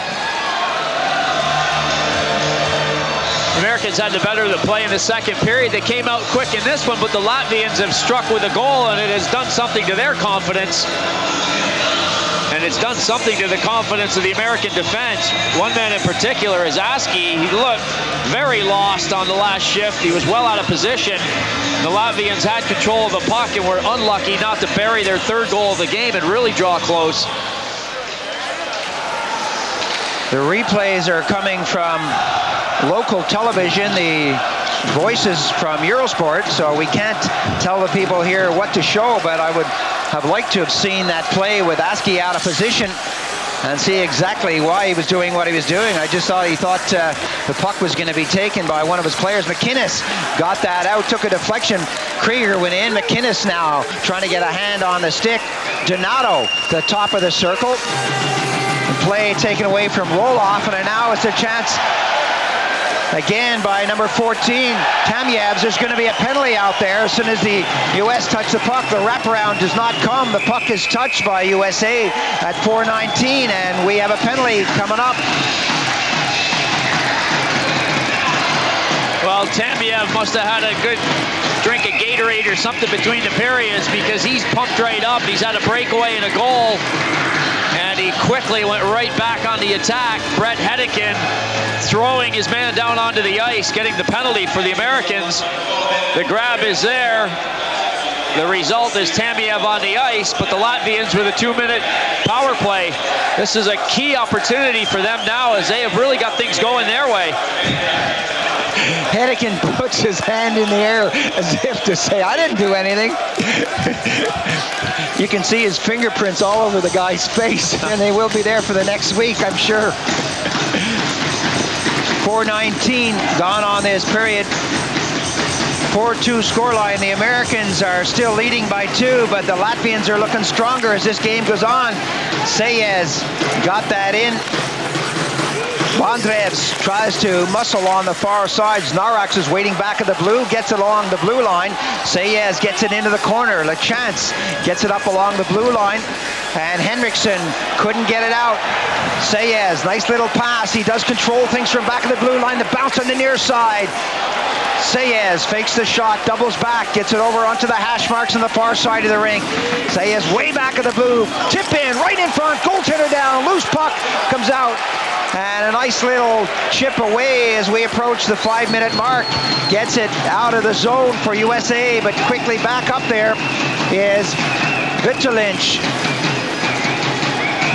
The Americans had the better of the play in the second period. They came out quick in this one, but the Latvians have struck with a goal, and it has done something to their confidence. And it's done something to the confidence of the American defense. One man in particular is Aski. He looked very lost on the last shift. He was well out of position. The Latvians had control of the puck and were unlucky not to bury their third goal of the game and really draw close. The replays are coming from local television, the voices from Eurosport, so we can't tell the people here what to show, but I would have liked to have seen that play with Aski out of position and see exactly why he was doing what he was doing. I just thought he thought the puck was going to be taken by one of his players. McInnes got that out, took a deflection. Krieger went in. McInnes now trying to get a hand on the stick. Donato, the top of the circle. Play taken away from Roloff, and now it's a chance again by number 14, Tamjevs. There's going to be a penalty out there as soon as the U.S. touch the puck. The wraparound does not come. The puck is touched by USA at 4:19, and we have a penalty coming up. Well, Tamjev must have had a good drink of Gatorade or something between the periods, because he's pumped right up. He's had a breakaway and a goal, and he quickly went right back on the attack. Brett Hedican throwing his man down onto the ice, getting the penalty for the Americans. The grab is there. The result is Tamjev on the ice, but the Latvians with a 2-minute power play. This is a key opportunity for them now, as they have really got things going their way. Hedican puts his hand in the air as if to say, I didn't do anything. You can see his fingerprints all over the guy's face, and they will be there for the next week, I'm sure. 4:19 gone on this period. 4-2 scoreline. The Americans are still leading by 2, but the Latvians are looking stronger as this game goes on. Sayez got that in. Bondrevs tries to muscle on the far side. Znarax is waiting back at the blue, gets it along the blue line. Sayez gets it into the corner. LeChance gets it up along the blue line. and Henriksen couldn't get it out. Sayez, nice little pass. He does control things from back of the blue line. The bounce on the near side. Sayez fakes the shot, doubles back, gets it over onto the hash marks on the far side of the rink. Sayez way back of the blue, tip in, right in front, goaltender down, loose puck, comes out. And a nice little chip away as we approach the 5-minute mark. Gets it out of the zone for USA, but quickly back up there is Vitalic.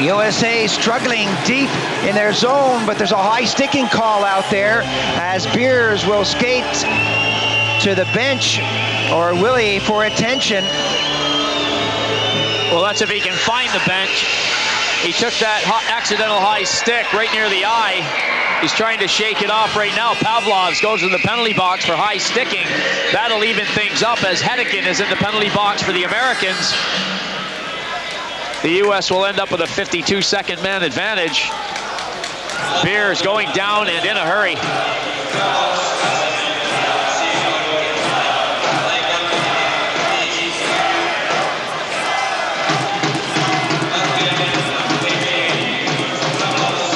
USA struggling deep in their zone, but there's a high sticking call out there as Beers will skate to the bench, or Willie, for attention. Well, that's if he can find the bench. He took that accidental high stick right near the eye. He's trying to shake it off right now. Pavlovs goes in the penalty box for high sticking. That'll even things up as Hedican is in the penalty box for the Americans. The U.S. will end up with a 52-second man advantage. Beers going down and in a hurry.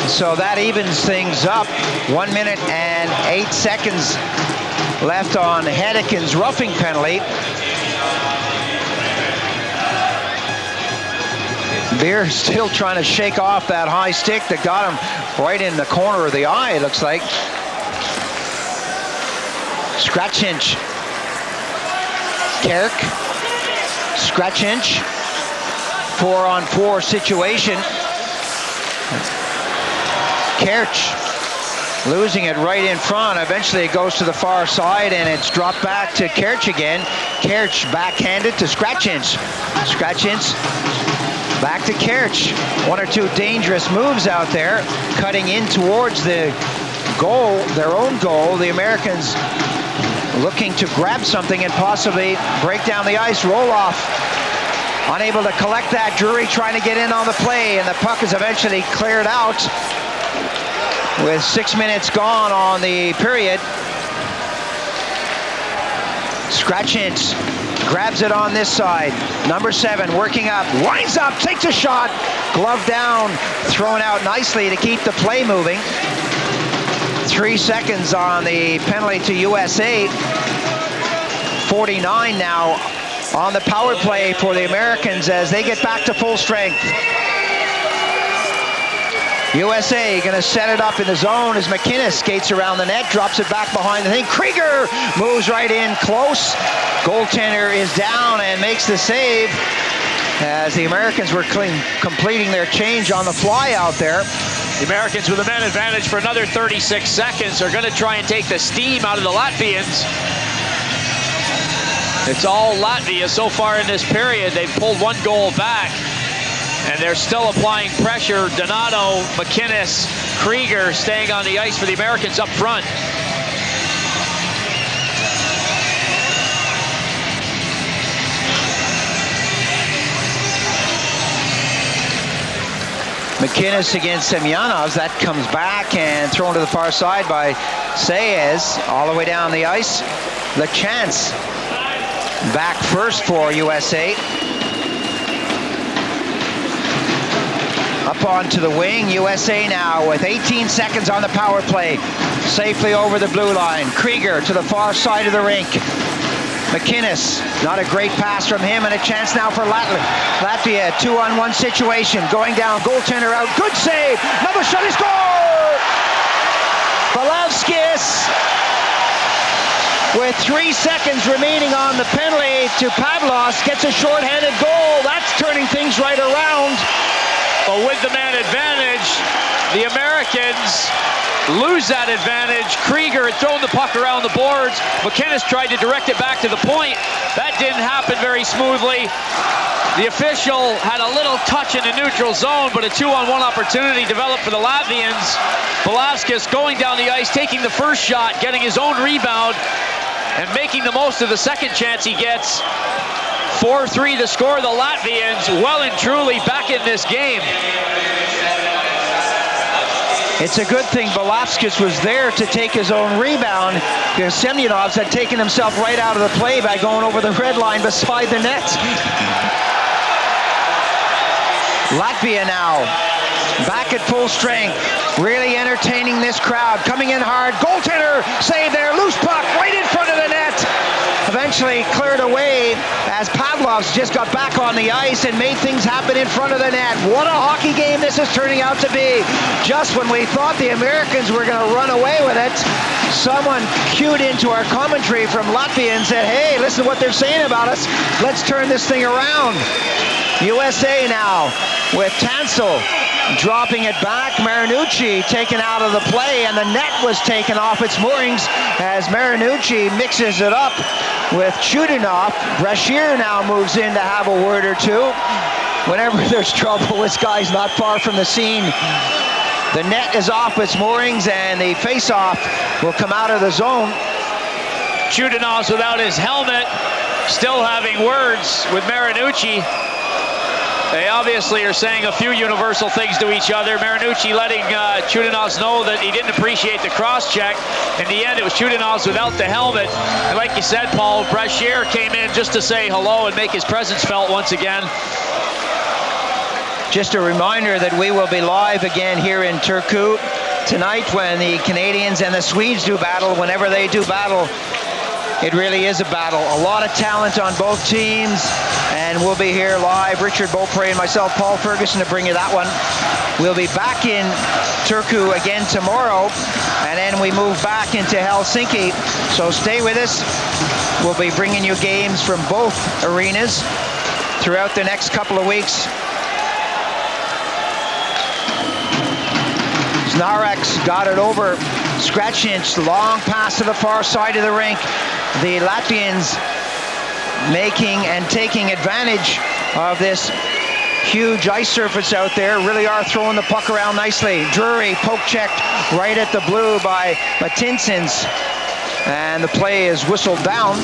So that evens things up. 1 minute and 8 seconds left on Hedican's roughing penalty. Beer still trying to shake off that high stick that got him right in the corner of the eye, it looks like. Scratchinch. Kerk. Scratchinch. 4-on-4 situation. Kerch losing it right in front. Eventually it goes to the far side and it's dropped back to Kerch again. Kerch backhanded to Scratchinch. Scratchinch back to Kerch. 1 or 2 dangerous moves out there, cutting in towards the goal, their own goal. The Americans looking to grab something and possibly break down the ice. Roll off. Unable to collect that. Drury trying to get in on the play, and the puck is eventually cleared out with 6 minutes gone on the period. Scratchinch grabs it on this side. Number 7 working up, winds up, takes a shot. Glove down, thrown out nicely to keep the play moving. 3 seconds on the penalty to USA. 49 now on the power play for the Americans as they get back to full strength. USA going to set it up in the zone as McInnes skates around the net, drops it back behind the thing. Krieger moves right in close. Goaltender is down and makes the save as the Americans were completing their change on the fly out there. The Americans with a man advantage for another 36 seconds are going to try and take the steam out of the Latvians. It's all Latvia so far in this period. They've pulled 1 goal back. And they're still applying pressure. Donato, McInnes, Krieger staying on the ice for the Americans up front. McInnes against Semyonovs. That comes back and thrown to the far side by Sayez. All the way down the ice. LeChance back first for USA. Up onto the wing, USA now with 18 seconds on the power play. Safely over the blue line. Krieger to the far side of the rink. McInnes, not a great pass from him, and a chance now for Latvia. 2-on-1 situation, going down, goaltender out, good save, another shot, he scored! Valavskis with 3 seconds remaining on the penalty to Pavlovs, gets a shorthanded goal. That's turning things right around. But with the man advantage, the Americans lose that advantage. Krieger had thrown the puck around the boards. McInnes tried to direct it back to the point. That didn't happen very smoothly. The official had a little touch in the neutral zone, but a 2-on-1 opportunity developed for the Latvians. Valavskis going down the ice, taking the first shot, getting his own rebound, and making the most of the second chance he gets. 4-3 to score. The Latvians well and truly back in this game. It's a good thing Valavskis was there to take his own rebound, because Semyonovs had taken himself right out of the play by going over the red line beside the net. Latvia now back at full strength, really entertaining this crowd, coming in hard. Goaltender save there, loose puck right in front of the net. Eventually cleared away as Pavlov's just got back on the ice and made things happen in front of the net. What a hockey game this is turning out to be. Just when we thought the Americans were going to run away with it, someone cued into our commentary from Latvia and said, hey, listen to what they're saying about us. Let's turn this thing around. USA now with Tansel dropping it back. Marinucci taken out of the play, and the net was taken off its moorings as Marinucci mixes it up with Chudinov. Brashear now moves in to have a word or two. Whenever there's trouble, this guy's not far from the scene. The net is off its moorings, and the face-off will come out of the zone. Chudinov's without his helmet, still having words with Marinucci. They obviously are saying a few universal things to each other. Marinucci letting Chudinovs know that he didn't appreciate the cross-check. In the end, it was Chudinovs without the helmet. And like you said, Paul, Brashear came in just to say hello and make his presence felt once again. Just a reminder that we will be live again here in Turku tonight when the Canadians and the Swedes do battle. Whenever they do battle, it really is a battle. A lot of talent on both teams, and we'll be here live. Richard Beaupre and myself, Paul Ferguson, to bring you that one. We'll be back in Turku again tomorrow, and then we move back into Helsinki. So stay with us. We'll be bringing you games from both arenas throughout the next couple of weeks. Znarek's got it over. Scratchinch, long pass to the far side of the rink. The Latvians making and taking advantage of this huge ice surface out there. Really are throwing the puck around nicely. Drury poke checked right at the blue by Matinsons, and the play is whistled down.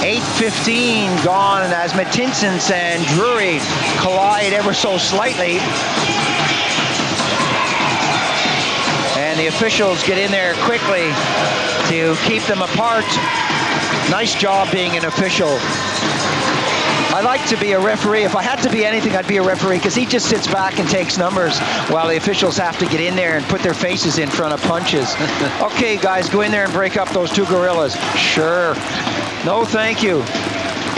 8:15 gone as Matinsons and Drury collide ever so slightly. And the officials get in there quickly to keep them apart. Nice job being an official. I like to be a referee. If I had to be anything, I'd be a referee, because he just sits back and takes numbers while the officials have to get in there and put their faces in front of punches. Okay, guys, go in there and break up those two gorillas. Sure. No, thank you.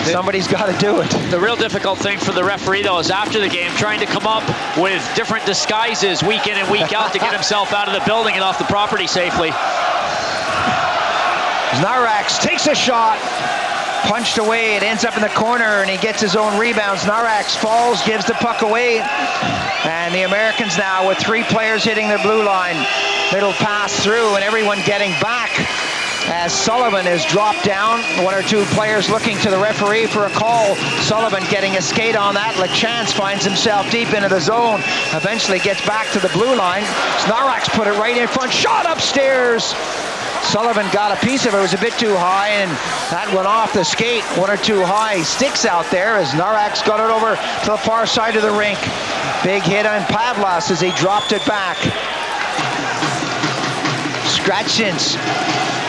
Somebody's got to do it. The real difficult thing for the referee, though, is after the game trying to come up with different disguises week in and week out to get himself out of the building and off the property safely. Znarax takes a shot, punched away. It ends up in the corner, and he gets his own rebound. Znarax falls, gives the puck away, and the Americans now with 3 players hitting the blue line. Little pass through, and everyone getting back as Sullivan is dropped down. 1 or 2 players looking to the referee for a call. Sullivan getting a skate on that. LeChance finds himself deep into the zone. Eventually gets back to the blue line. Znarax put it right in front. Shot upstairs. Sullivan got a piece of it. It was a bit too high, and that went off the skate. 1 or 2 high sticks out there as Znarax got it over to the far side of the rink. Big hit on Pavlas as he dropped it back. Scratchins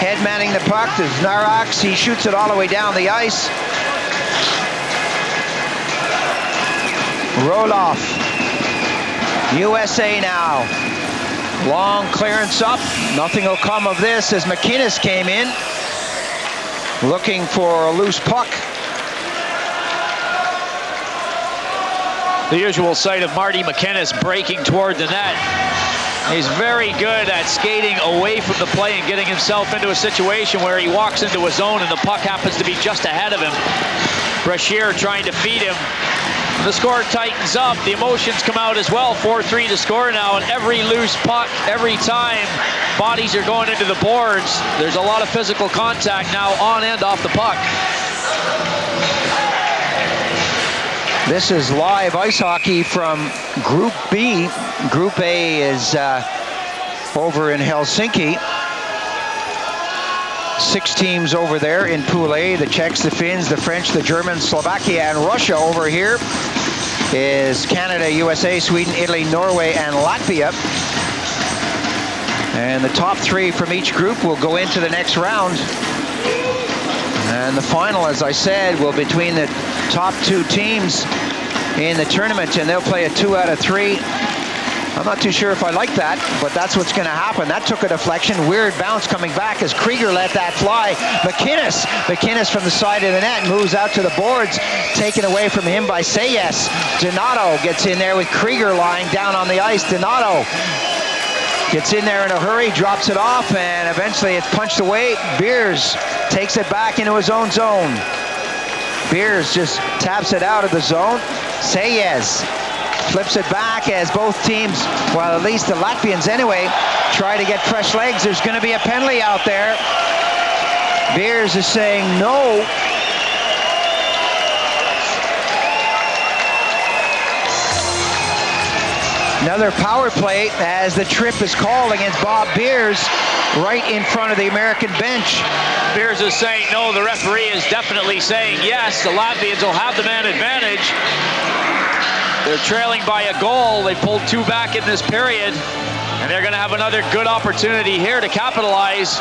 head manning the puck to Znarax. He shoots it all the way down the ice. Roloff. USA now. Long clearance up. Nothing will come of this as McInnes came in looking for a loose puck. The usual sight of Marty McInnes breaking toward the net. He's very good at skating away from the play and getting himself into a situation where he walks into a zone and the puck happens to be just ahead of him. Brashear trying to feed him. The score tightens up. The emotions come out as well. 4-3 to score now, and every loose puck, every time bodies are going into the boards, there's a lot of physical contact now on and off the puck. This is live ice hockey from Group B. Group A is over in Helsinki. 6 teams over there in Pool A. The Czechs, the Finns, the French, the Germans, Slovakia, and Russia. Over here is Canada, USA, Sweden, Italy, Norway, and Latvia. And the top 3 from each group will go into the next round. And the final, as I said, will be between the top 2 teams in the tournament, and they'll play a 2 out of 3. I'm not too sure if I like that, but that's what's going to happen. That took a deflection. Weird bounce coming back as Krieger let that fly. McInnes from the side of the net moves out to the boards, taken away from him by Sayes. Donato gets in there with Krieger lying down on the ice. Donato gets in there in a hurry, drops it off, and eventually it's punched away. Beers takes it back into his own zone. Beers just taps it out of the zone. Sayes flips it back as both teams, well, at least the Latvians anyway, try to get fresh legs. There's going to be a penalty out there. Beers is saying no. Another power play as the trip is called against Bob Beers right in front of the American bench. Beers is saying no. The referee is definitely saying yes. The Latvians will have the man advantage. They're trailing by a goal. They pulled 2 back in this period, and they're going to have another good opportunity here to capitalize.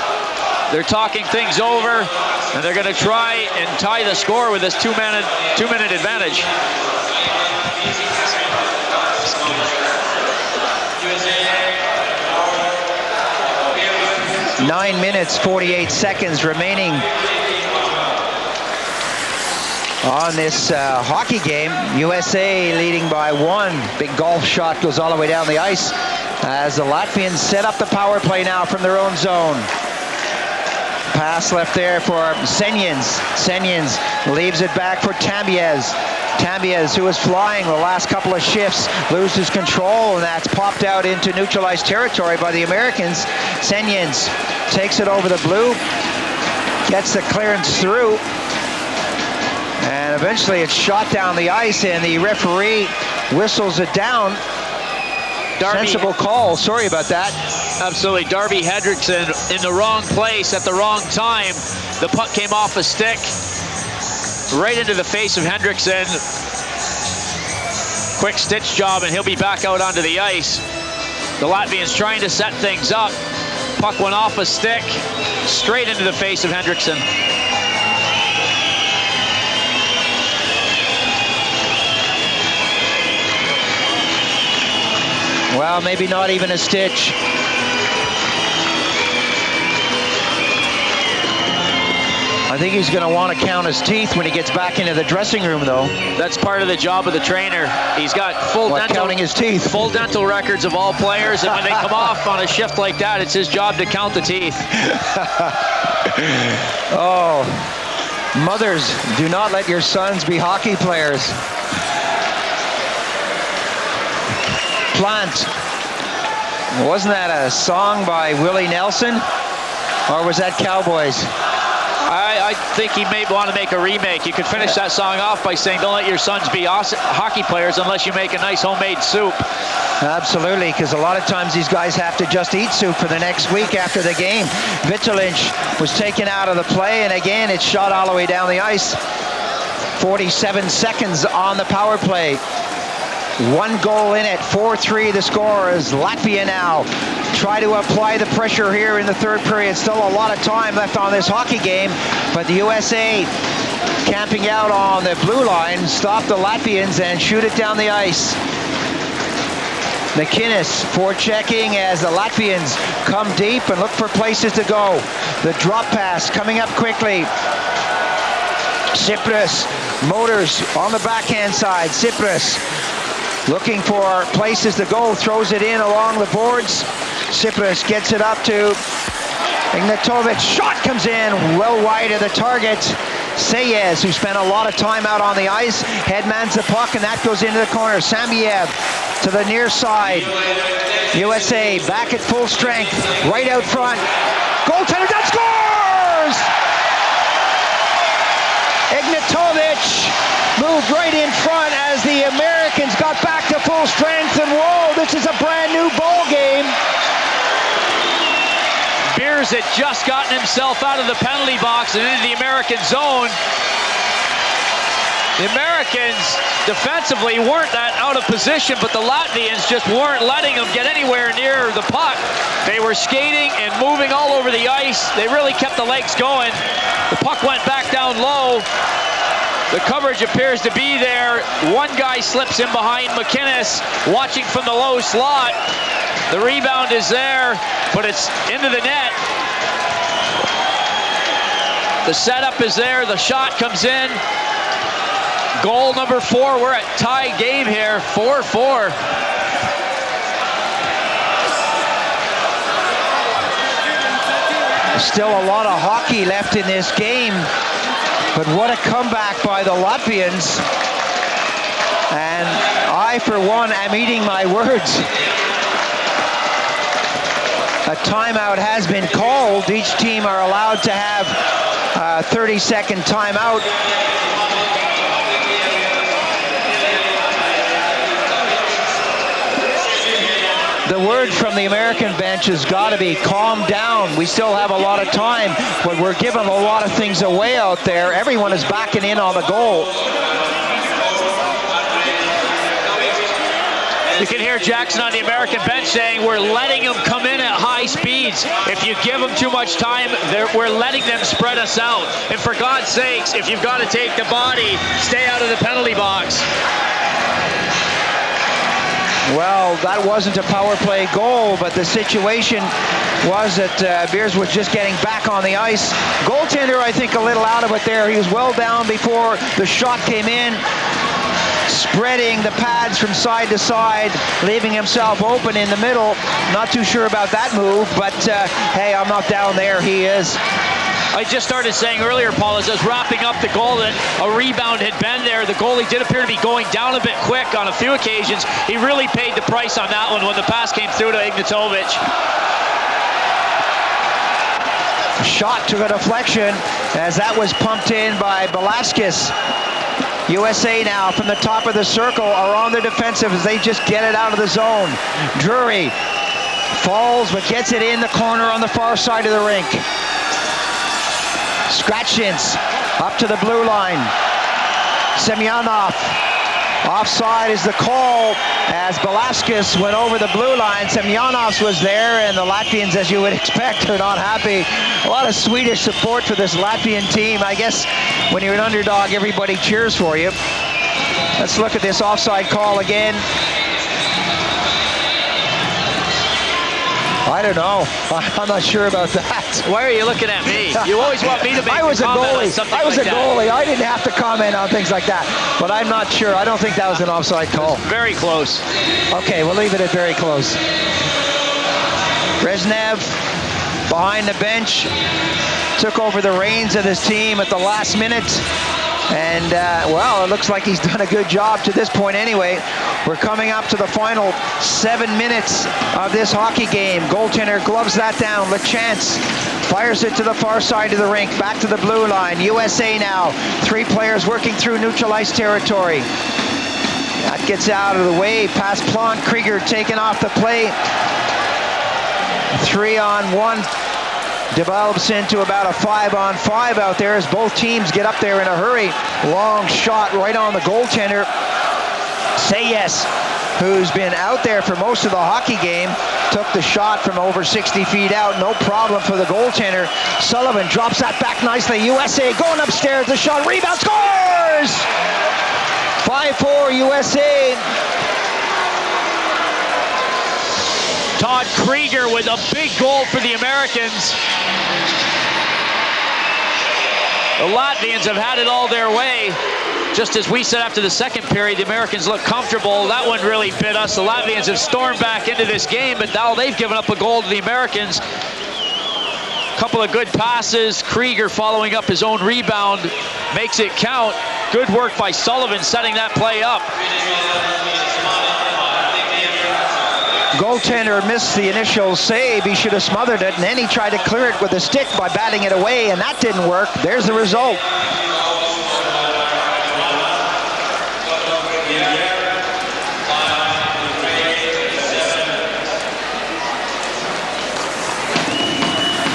They're talking things over, and they're going to try and tie the score with this two-minute advantage. 9 minutes, 48 seconds remaining on this hockey game. USA leading by 1. Big golf shot goes all the way down the ice as the Latvians set up the power play now from their own zone. Pass left there for Senyins. Senyins leaves it back for Tambiez. Tambiez, who was flying the last couple of shifts, loses control, and that's popped out into neutralized territory by the Americans. Senyins takes it over the blue, gets the clearance through, and eventually it's shot down the ice, and the referee whistles it down. Sensible call. Sorry about that. Absolutely. Darby Hendrickson in the wrong place at the wrong time. The puck came off a stick right into the face of Hendrickson. Quick stitch job, and he'll be back out onto the ice. The Latvians trying to set things up. Puck went off a stick straight into the face of Hendrickson. Well, maybe not even a stitch. I think he's going to want to count his teeth when he gets back into the dressing room, though. That's part of the job of the trainer. He's got counting his teeth. Full dental records of all players, and when they come off on a shift like that, it's his job to count the teeth. Oh, mothers, do not let your sons be hockey players. Plant. Wasn't that a song by Willie Nelson? Or was that Cowboys? I think he may want to make a remake. You could finish that song off by saying, don't let your sons be hockey players unless you make a nice homemade soup. Absolutely, because a lot of times these guys have to just eat soup for the next week after the game. Vitalinch was taken out of the play, and again, it's shot all the way down the ice. 47 seconds on the power play. 1 goal in it, 4-3 the score as Latvia now try to apply the pressure here in the third period. Still a lot of time left on this hockey game, but the USA camping out on the blue line stop the Latvians and shoot it down the ice. McInnes forechecking as the Latvians come deep and look for places to go. The drop pass coming up quickly. Cyprus motors on the backhand side. Cyprus looking for places to go, throws it in along the boards. Cyprus gets it up to Ignatovic. Shot comes in well wide of the target. Sayes, who spent a lot of time out on the ice, headmans the puck, and that goes into the corner. Samiev to the near side. USA back at full strength, right out front. Goaltender that scores! Ignatovic moved right in front as the Americans got back to full strength, and whoa, this is a brand new ball game. Beers had just gotten himself out of the penalty box and into the American zone. The Americans defensively weren't that out of position, but the Latvians just weren't letting them get anywhere near the puck. They were skating and moving all over the ice. They really kept the legs going. The puck went back down low. The coverage appears to be there. One guy slips in behind McInnes, watching from the low slot. The rebound is there, but it's into the net. The setup is there. The shot comes in. Goal number 4. We're at tie game here, 4-4. Still a lot of hockey left in this game, but what a comeback by the Latvians. And I, for one, am eating my words. A timeout has been called. Each team are allowed to have a 30-second timeout. The word from the American bench has got to be calm down. We still have a lot of time, but we're giving a lot of things away out there. Everyone is backing in on the goal. You can hear Jackson on the American bench saying we're letting them come in at high speeds. If you give them too much time, we're letting them spread us out. And for God's sakes, if you've got to take the body, stay out of the penalty box. Well, that wasn't a power play goal, but the situation was that Beers was just getting back on the ice. Goaltender, I think, a little out of it there. He was well down before the shot came in, spreading the pads from side to side, leaving himself open in the middle. Not too sure about that move, but hey, I'm not down there. He is. I just started saying earlier, Paul, as I was wrapping up the goal, that a rebound had been there. The goalie did appear to be going down a bit quick on a few occasions. He really paid the price on that one when the pass came through to Ignatovic. Shot to a deflection as that was pumped in by Velasquez. USA now from the top of the circle are on their defensive as they just get it out of the zone. Drury falls but gets it in the corner on the far side of the rink. Scratchins up to the blue line. Semyonov. Offside is the call as Velasquez went over the blue line. Semyonovs was there, and the Latvians, as you would expect, are not happy. A lot of Swedish support for this Latvian team. I guess when you're an underdog, everybody cheers for you. Let's look at this offside call again. I don't know. I'm not sure about that. Why are you looking at me? You always want me to make I was a goalie. I was a goalie. That. I didn't have to comment on things like that. But I'm not sure. I don't think that was an offside call. Very close. Okay, we'll leave it at very close. Brezhnev behind the bench took over the reins of his team at the last minute. And, well, it looks like he's done a good job to this point anyway. We're coming up to the final 7 minutes of this hockey game. Goaltender gloves that down. LeChance fires it to the far side of the rink, back to the blue line. USA now, 3 players working through neutral ice territory. That gets out of the way. Past Plon, Krieger taken off the play. 3-on-1. Develops into about a 5-on-5 out there as both teams get up there in a hurry. Long shot right on the goaltender. Sayes, who's been out there for most of the hockey game, took the shot from over 60 feet out. No problem for the goaltender. Sullivan drops that back nicely. USA going upstairs. The shot, rebound, scores! 5-4 USA. Todd Krieger with a big goal for the Americans. The Latvians have had it all their way. Just as we said after the second period, the Americans look comfortable. That one really bit us. The Latvians have stormed back into this game, but now they've given up a goal to the Americans. A couple of good passes. Krieger following up his own rebound makes it count. Good work by Sullivan setting that play up. Goaltender missed the initial save. He should have smothered it, and then he tried to clear it with a stick by batting it away, and that didn't work. There's the result.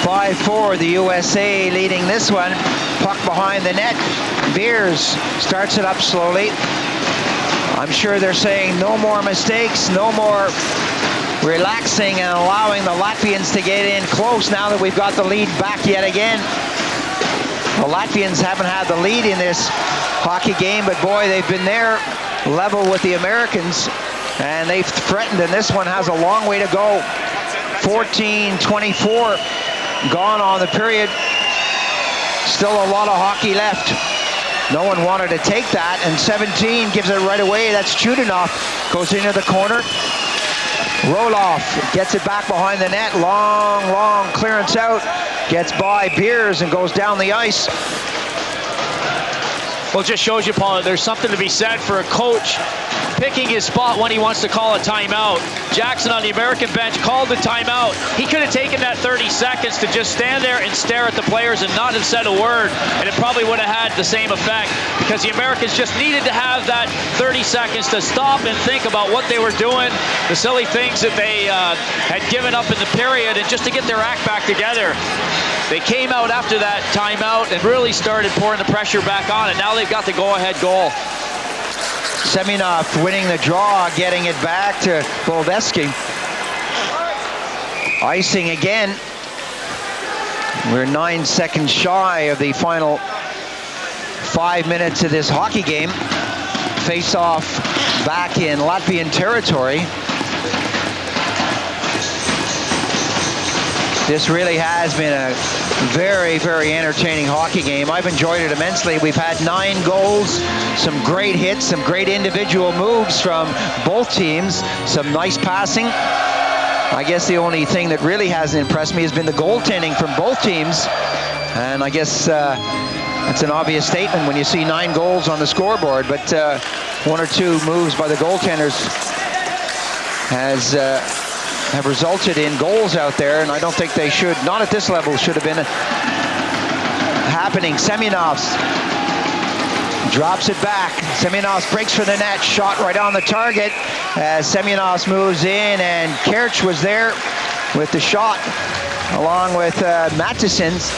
.5-4, the USA leading this one. Puck behind the net. Beers starts it up slowly. I'm sure they're saying no more mistakes, no more relaxing and allowing the Latvians to get in close now that we've got the lead back yet again. The Latvians haven't had the lead in this hockey game, but boy, they've been there level with the Americans, and they've threatened, and this one has a long way to go. 14-24 gone on the period. Still a lot of hockey left. No one wanted to take that, and 17 gives it right away. That's Chudinov, goes into the corner. Roloff gets it back behind the net. Long clearance out. Gets by Beers and goes down the ice. Well, it just shows you, Paul, there's something to be said for a coach picking his spot when he wants to call a timeout. Jackson on the American bench called the timeout. He could have taken that 30 seconds to just stand there and stare at the players and not have said a word, and it probably would have had the same effect, because the Americans just needed to have that 30 seconds to stop and think about what they were doing, the silly things that they had given up in the period, and just to get their act back together. They came out after that timeout and really started pouring the pressure back on, and now they've got the go-ahead goal. Semyonov winning the draw, getting it back to Boldeski. Icing again. We're 9 seconds shy of the final 5 minutes of this hockey game. Face-off back in Latvian territory. This really has been a very entertaining hockey game. I've enjoyed it immensely. We've had 9 goals, some great hits, some great individual moves from both teams, some nice passing. I guess the only thing that really hasn't impressed me has been the goaltending from both teams. And I guess that's an obvious statement when you see 9 goals on the scoreboard, but 1 or 2 moves by the goaltenders have resulted in goals out there, and I don't think they should, not at this level, should have been happening. Semyonovs drops it back. Semyonovs breaks for the net, shot right on the target as Semyonovs moves in, and Kerch was there with the shot along with Mattisson's.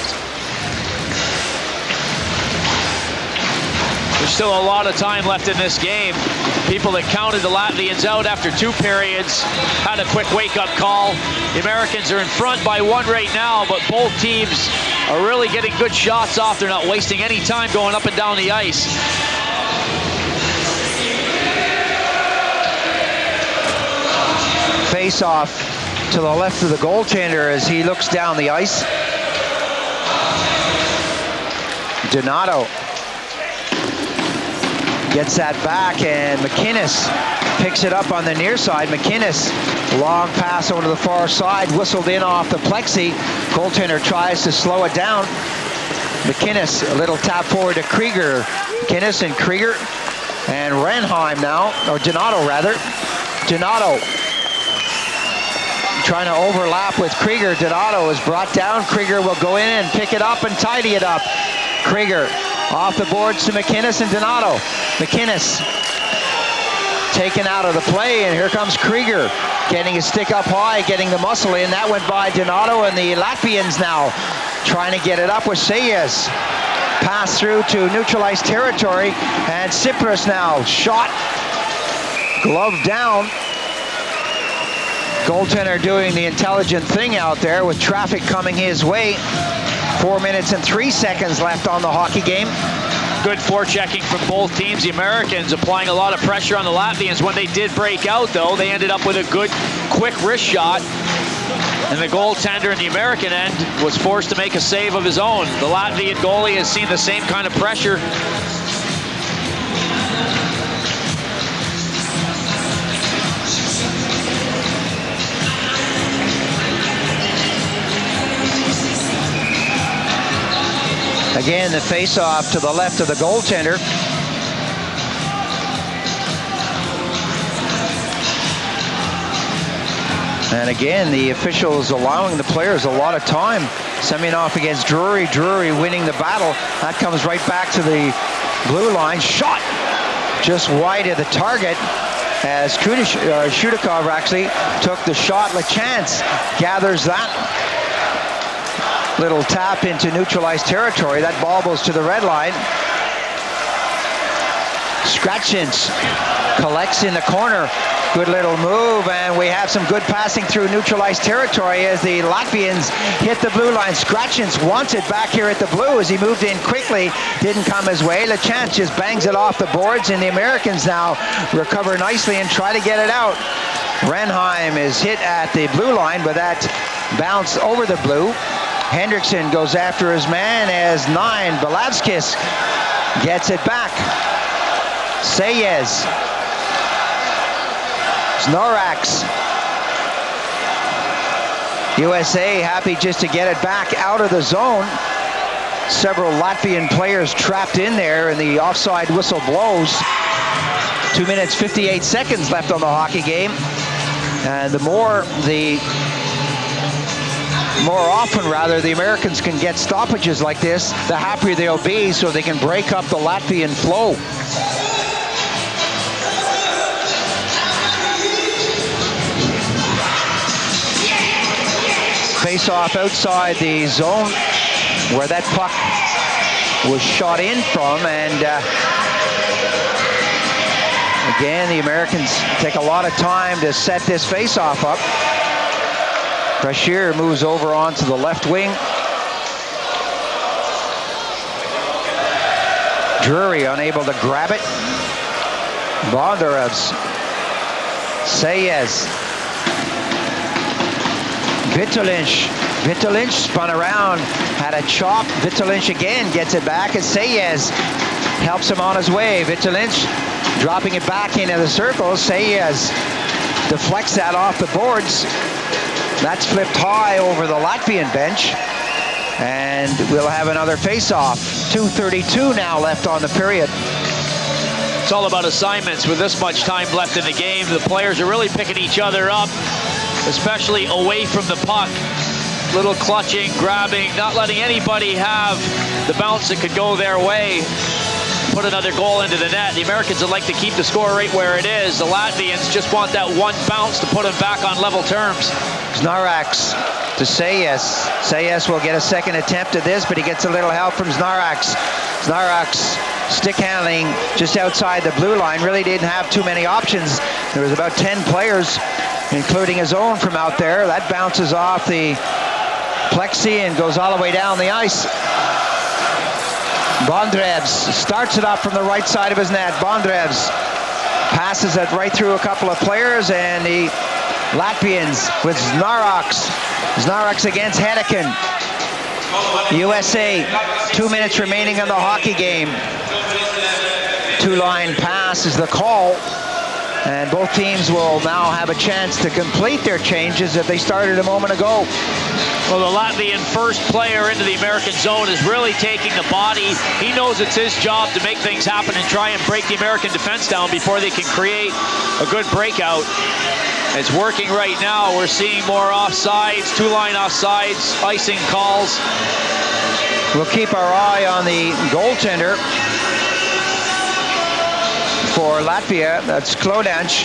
There's still a lot of time left in this game. People that counted the Latvians out after 2 periods had a quick wake-up call. The Americans are in front by 1 right now, but both teams are really getting good shots off. They're not wasting any time going up and down the ice. Face-off to the left of the goaltender as he looks down the ice. Donato gets that back, and McInnes picks it up on the near side. McInnes, long pass over to the far side, whistled in off the plexi. Goaltender tries to slow it down. McInnes, a little tap forward to Krieger. McInnes and Krieger and Renheim now, or Donato rather. Donato trying to overlap with Krieger. Donato is brought down. Krieger will go in and pick it up and tidy it up. Krieger off the boards to McInnes and Donato. McInnes taken out of the play, and here comes Krieger getting his stick up high, getting the muscle in. That went by Donato, and the Latvians now trying to get it up with Sayes. Pass through to neutralized territory, and Cyprus now shot, glove down. Goaltender doing the intelligent thing out there with traffic coming his way. 4 minutes and 3 seconds left on the hockey game. Good forechecking from both teams. The Americans applying a lot of pressure on the Latvians. When they did break out, though, they ended up with a good, quick wrist shot. And the goaltender in the American end was forced to make a save of his own. The Latvian goalie has seen the same kind of pressure. Again, the face-off to the left of the goaltender. And again, the officials allowing the players a lot of time. Semyonov against Drury. Drury winning the battle. That comes right back to the blue line. Shot just wide of the target as Shudikov actually took the shot. LeChance gathers that. Little tap into neutralized territory. That ball goes to the red line. Scratchins collects in the corner. Good little move, and we have some good passing through neutralized territory as the Latvians hit the blue line. Scratchins wants it back here at the blue as he moved in quickly. Didn't come his way. LeChance just bangs it off the boards, and the Americans now recover nicely and try to get it out. Renheim is hit at the blue line, but that bounced over the blue. Hendrickson goes after his man as 9. Belavskis gets it back. Sayez. Snorax. USA happy just to get it back out of the zone. Several Latvian players trapped in there, and the offside whistle blows. 2 minutes 58 seconds left on the hockey game. And the more often the Americans can get stoppages like this, the happier they'll be, so they can break up the Latvian flow. Face off outside the zone where that puck was shot in from, and again, the Americans take a lot of time to set this face-off up. Brashear moves over onto the left wing. Drury unable to grab it. Bondarevs. Sayez. Vitalinch spun around, had a chop. Vitalinch again gets it back as Sayez helps him on his way. Vitalinch dropping it back into the circle. Sayez deflects that off the boards. That's flipped high over the Latvian bench, and we'll have another face-off. 2:32 now left on the period. It's all about assignments with this much time left in the game. The players are really picking each other up, especially away from the puck. Little clutching, grabbing, not letting anybody have the bounce that could go their way. Put another goal into the net. The Americans would like to keep the score right where it is. The Latvians just want that one bounce to put them back on level terms. Znarax to Sayez. Sayez will get a second attempt at this, but he gets a little help from Znarax. Znarax stick handling just outside the blue line. Really didn't have too many options. There was about 10 players, including his own, from out there. That bounces off the plexi and goes all the way down the ice. Bondrevs starts it up from the right side of his net. Bondrevs passes it right through a couple of players, and the Latvians with Znarax. Znarax against Hedeken. USA, 2 minutes remaining in the hockey game. Two-line pass is the call, and both teams will now have a chance to complete their changes that they started a moment ago. Well, the Latvian first player into the American zone is really taking the body. He knows it's his job to make things happen and try and break the American defense down before they can create a good breakout. It's working right now. We're seeing more offsides, two-line offsides, icing calls. We'll keep our eye on the goaltender for Latvia. That's Klodanch,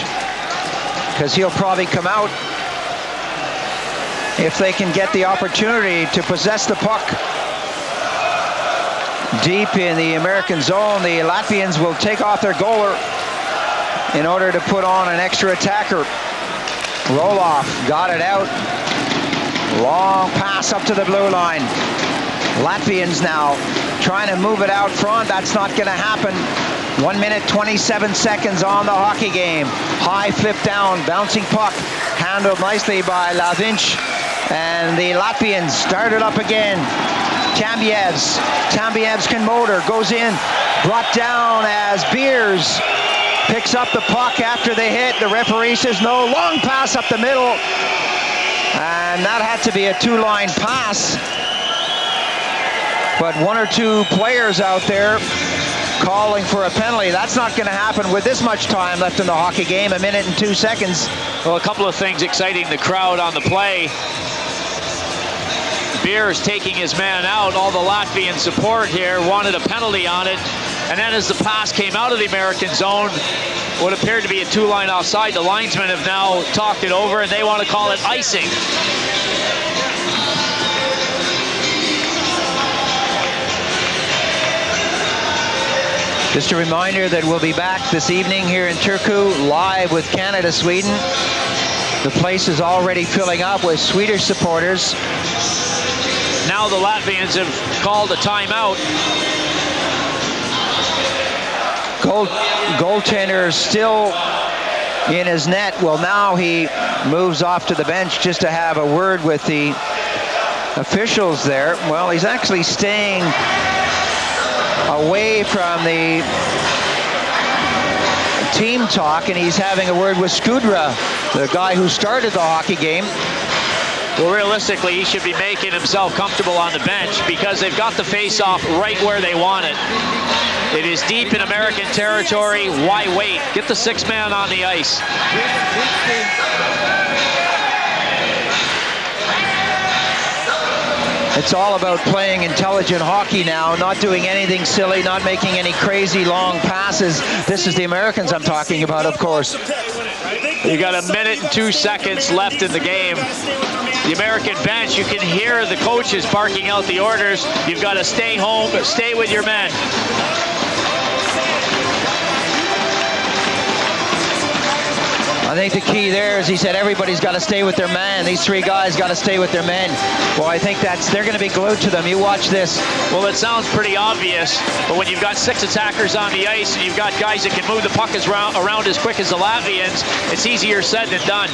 because he'll probably come out if they can get the opportunity to possess the puck. Deep in the American zone, the Latvians will take off their goaler in order to put on an extra attacker. Roloff got it out. Long pass up to the blue line. Latvians now trying to move it out front. That's not going to happen. 1 minute, 27 seconds on the hockey game. High flip down, bouncing puck, handled nicely by Lavinch. And the Latvians start it up again. Tambievs can motor, goes in, brought down as Beers picks up the puck after the hit. The referee says no. Long pass up the middle, and that had to be a two-line pass. But one or two players out there calling for a penalty. That's not going to happen with this much time left in the hockey game, 1 minute and 2 seconds. Well, a couple of things exciting the crowd on the play. Beers taking his man out. All the Latvian support here wanted a penalty on it. And then as the pass came out of the American zone, what appeared to be a two-line offside, the linesmen have now talked it over, and they want to call it icing. Just a reminder that we'll be back this evening here in Turku, live with Canada-Sweden. The place is already filling up with Swedish supporters. Now the Latvians have called a timeout. Goaltender still in his net. Well, now he moves off to the bench just to have a word with the officials there. Well, he's actually staying away from the team talk, and he's having a word with Skudra, the guy who started the hockey game. Well, realistically, he should be making himself comfortable on the bench because they've got the face-off right where they want it. It is deep in American territory. Why wait? Get the sixth man on the ice. It's all about playing intelligent hockey now, not doing anything silly, not making any crazy long passes. This is the Americans I'm talking about, of course. You got a minute and 2 seconds left in the game. The American bench, you can hear the coaches barking out the orders. You've got to stay home, stay with your men. I think the key there is he said everybody's got to stay with their man. These three guys got to stay with their men. Well, I think they're going to be glued to them. You watch this. Well, it sounds pretty obvious, but when you've got 6 attackers on the ice and you've got guys that can move the puck around as quick as the Latvians, it's easier said than done.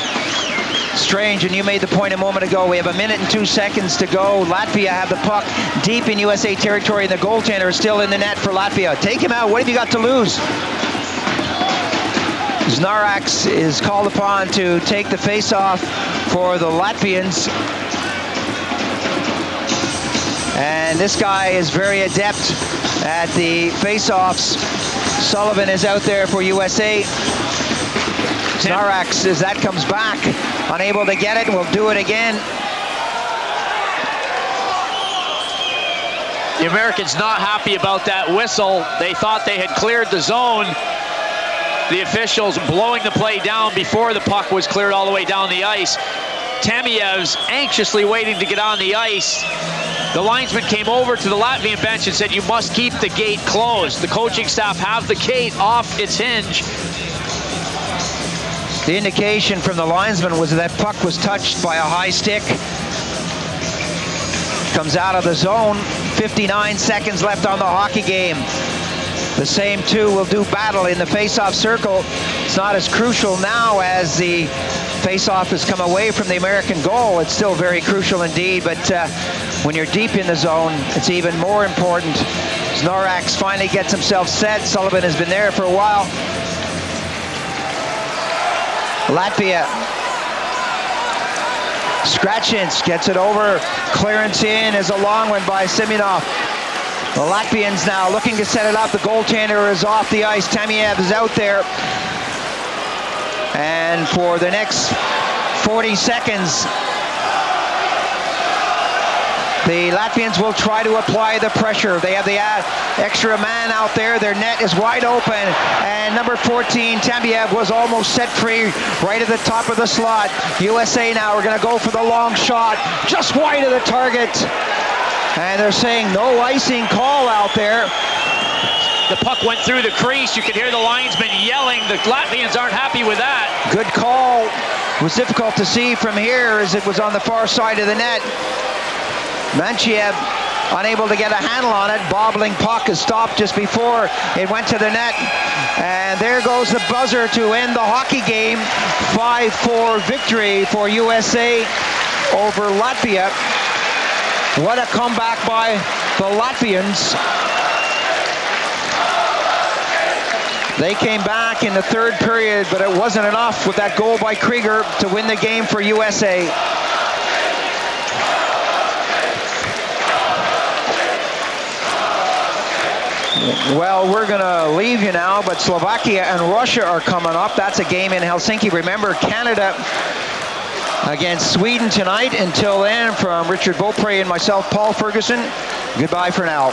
Strange, and you made the point a moment ago. We have a minute and 2 seconds to go. Latvia have the puck deep in USA territory, and the goaltender is still in the net for Latvia. Take him out. What have you got to lose? Znarax is called upon to take the face-off for the Latvians. And this guy is very adept at the face-offs. Sullivan is out there for USA. Znarax, as that comes back, unable to get it, will do it again. The Americans not happy about that whistle. They thought they had cleared the zone. The officials blowing the play down before the puck was cleared all the way down the ice. Tamiev's anxiously waiting to get on the ice. The linesman came over to the Latvian bench and said, you must keep the gate closed. The coaching staff have the gate off its hinge. The indication from the linesman was that puck was touched by a high stick. Comes out of the zone. 59 seconds left on the hockey game. The same two will do battle in the face-off circle. It's not as crucial now as the face-off has come away from the American goal. It's still very crucial indeed, but when you're deep in the zone, it's even more important. Znarax finally gets himself set. Sullivan has been there for a while. Latvia. Scratchins gets it over. Clearance in is a long one by Simonov. The Latvians now looking to set it up. The goaltender is off the ice. Tamiev is out there. And for the next 40 seconds, the Latvians will try to apply the pressure. They have the extra man out there. Their net is wide open. And number 14, Tamiev, was almost set free right at the top of the slot. USA now are going to go for the long shot, just wide of the target. And they're saying no icing call out there. The puck went through the crease. You could hear the linesman yelling. The Latvians aren't happy with that. Good call. It was difficult to see from here as it was on the far side of the net. Manchiev unable to get a handle on it. Bobbling puck is stopped just before it went to the net. And there goes the buzzer to end the hockey game. 5-4 victory for USA over Latvia. What a comeback by the Latvians. They came back in the third period, but it wasn't enough with that goal by Krieger to win the game for USA. Well, we're going to leave you now, but Slovakia and Russia are coming up. That's a game in Helsinki. Remember, Canada against Sweden tonight. Until then, from Richard Beaupre and myself, Paul Ferguson, goodbye for now.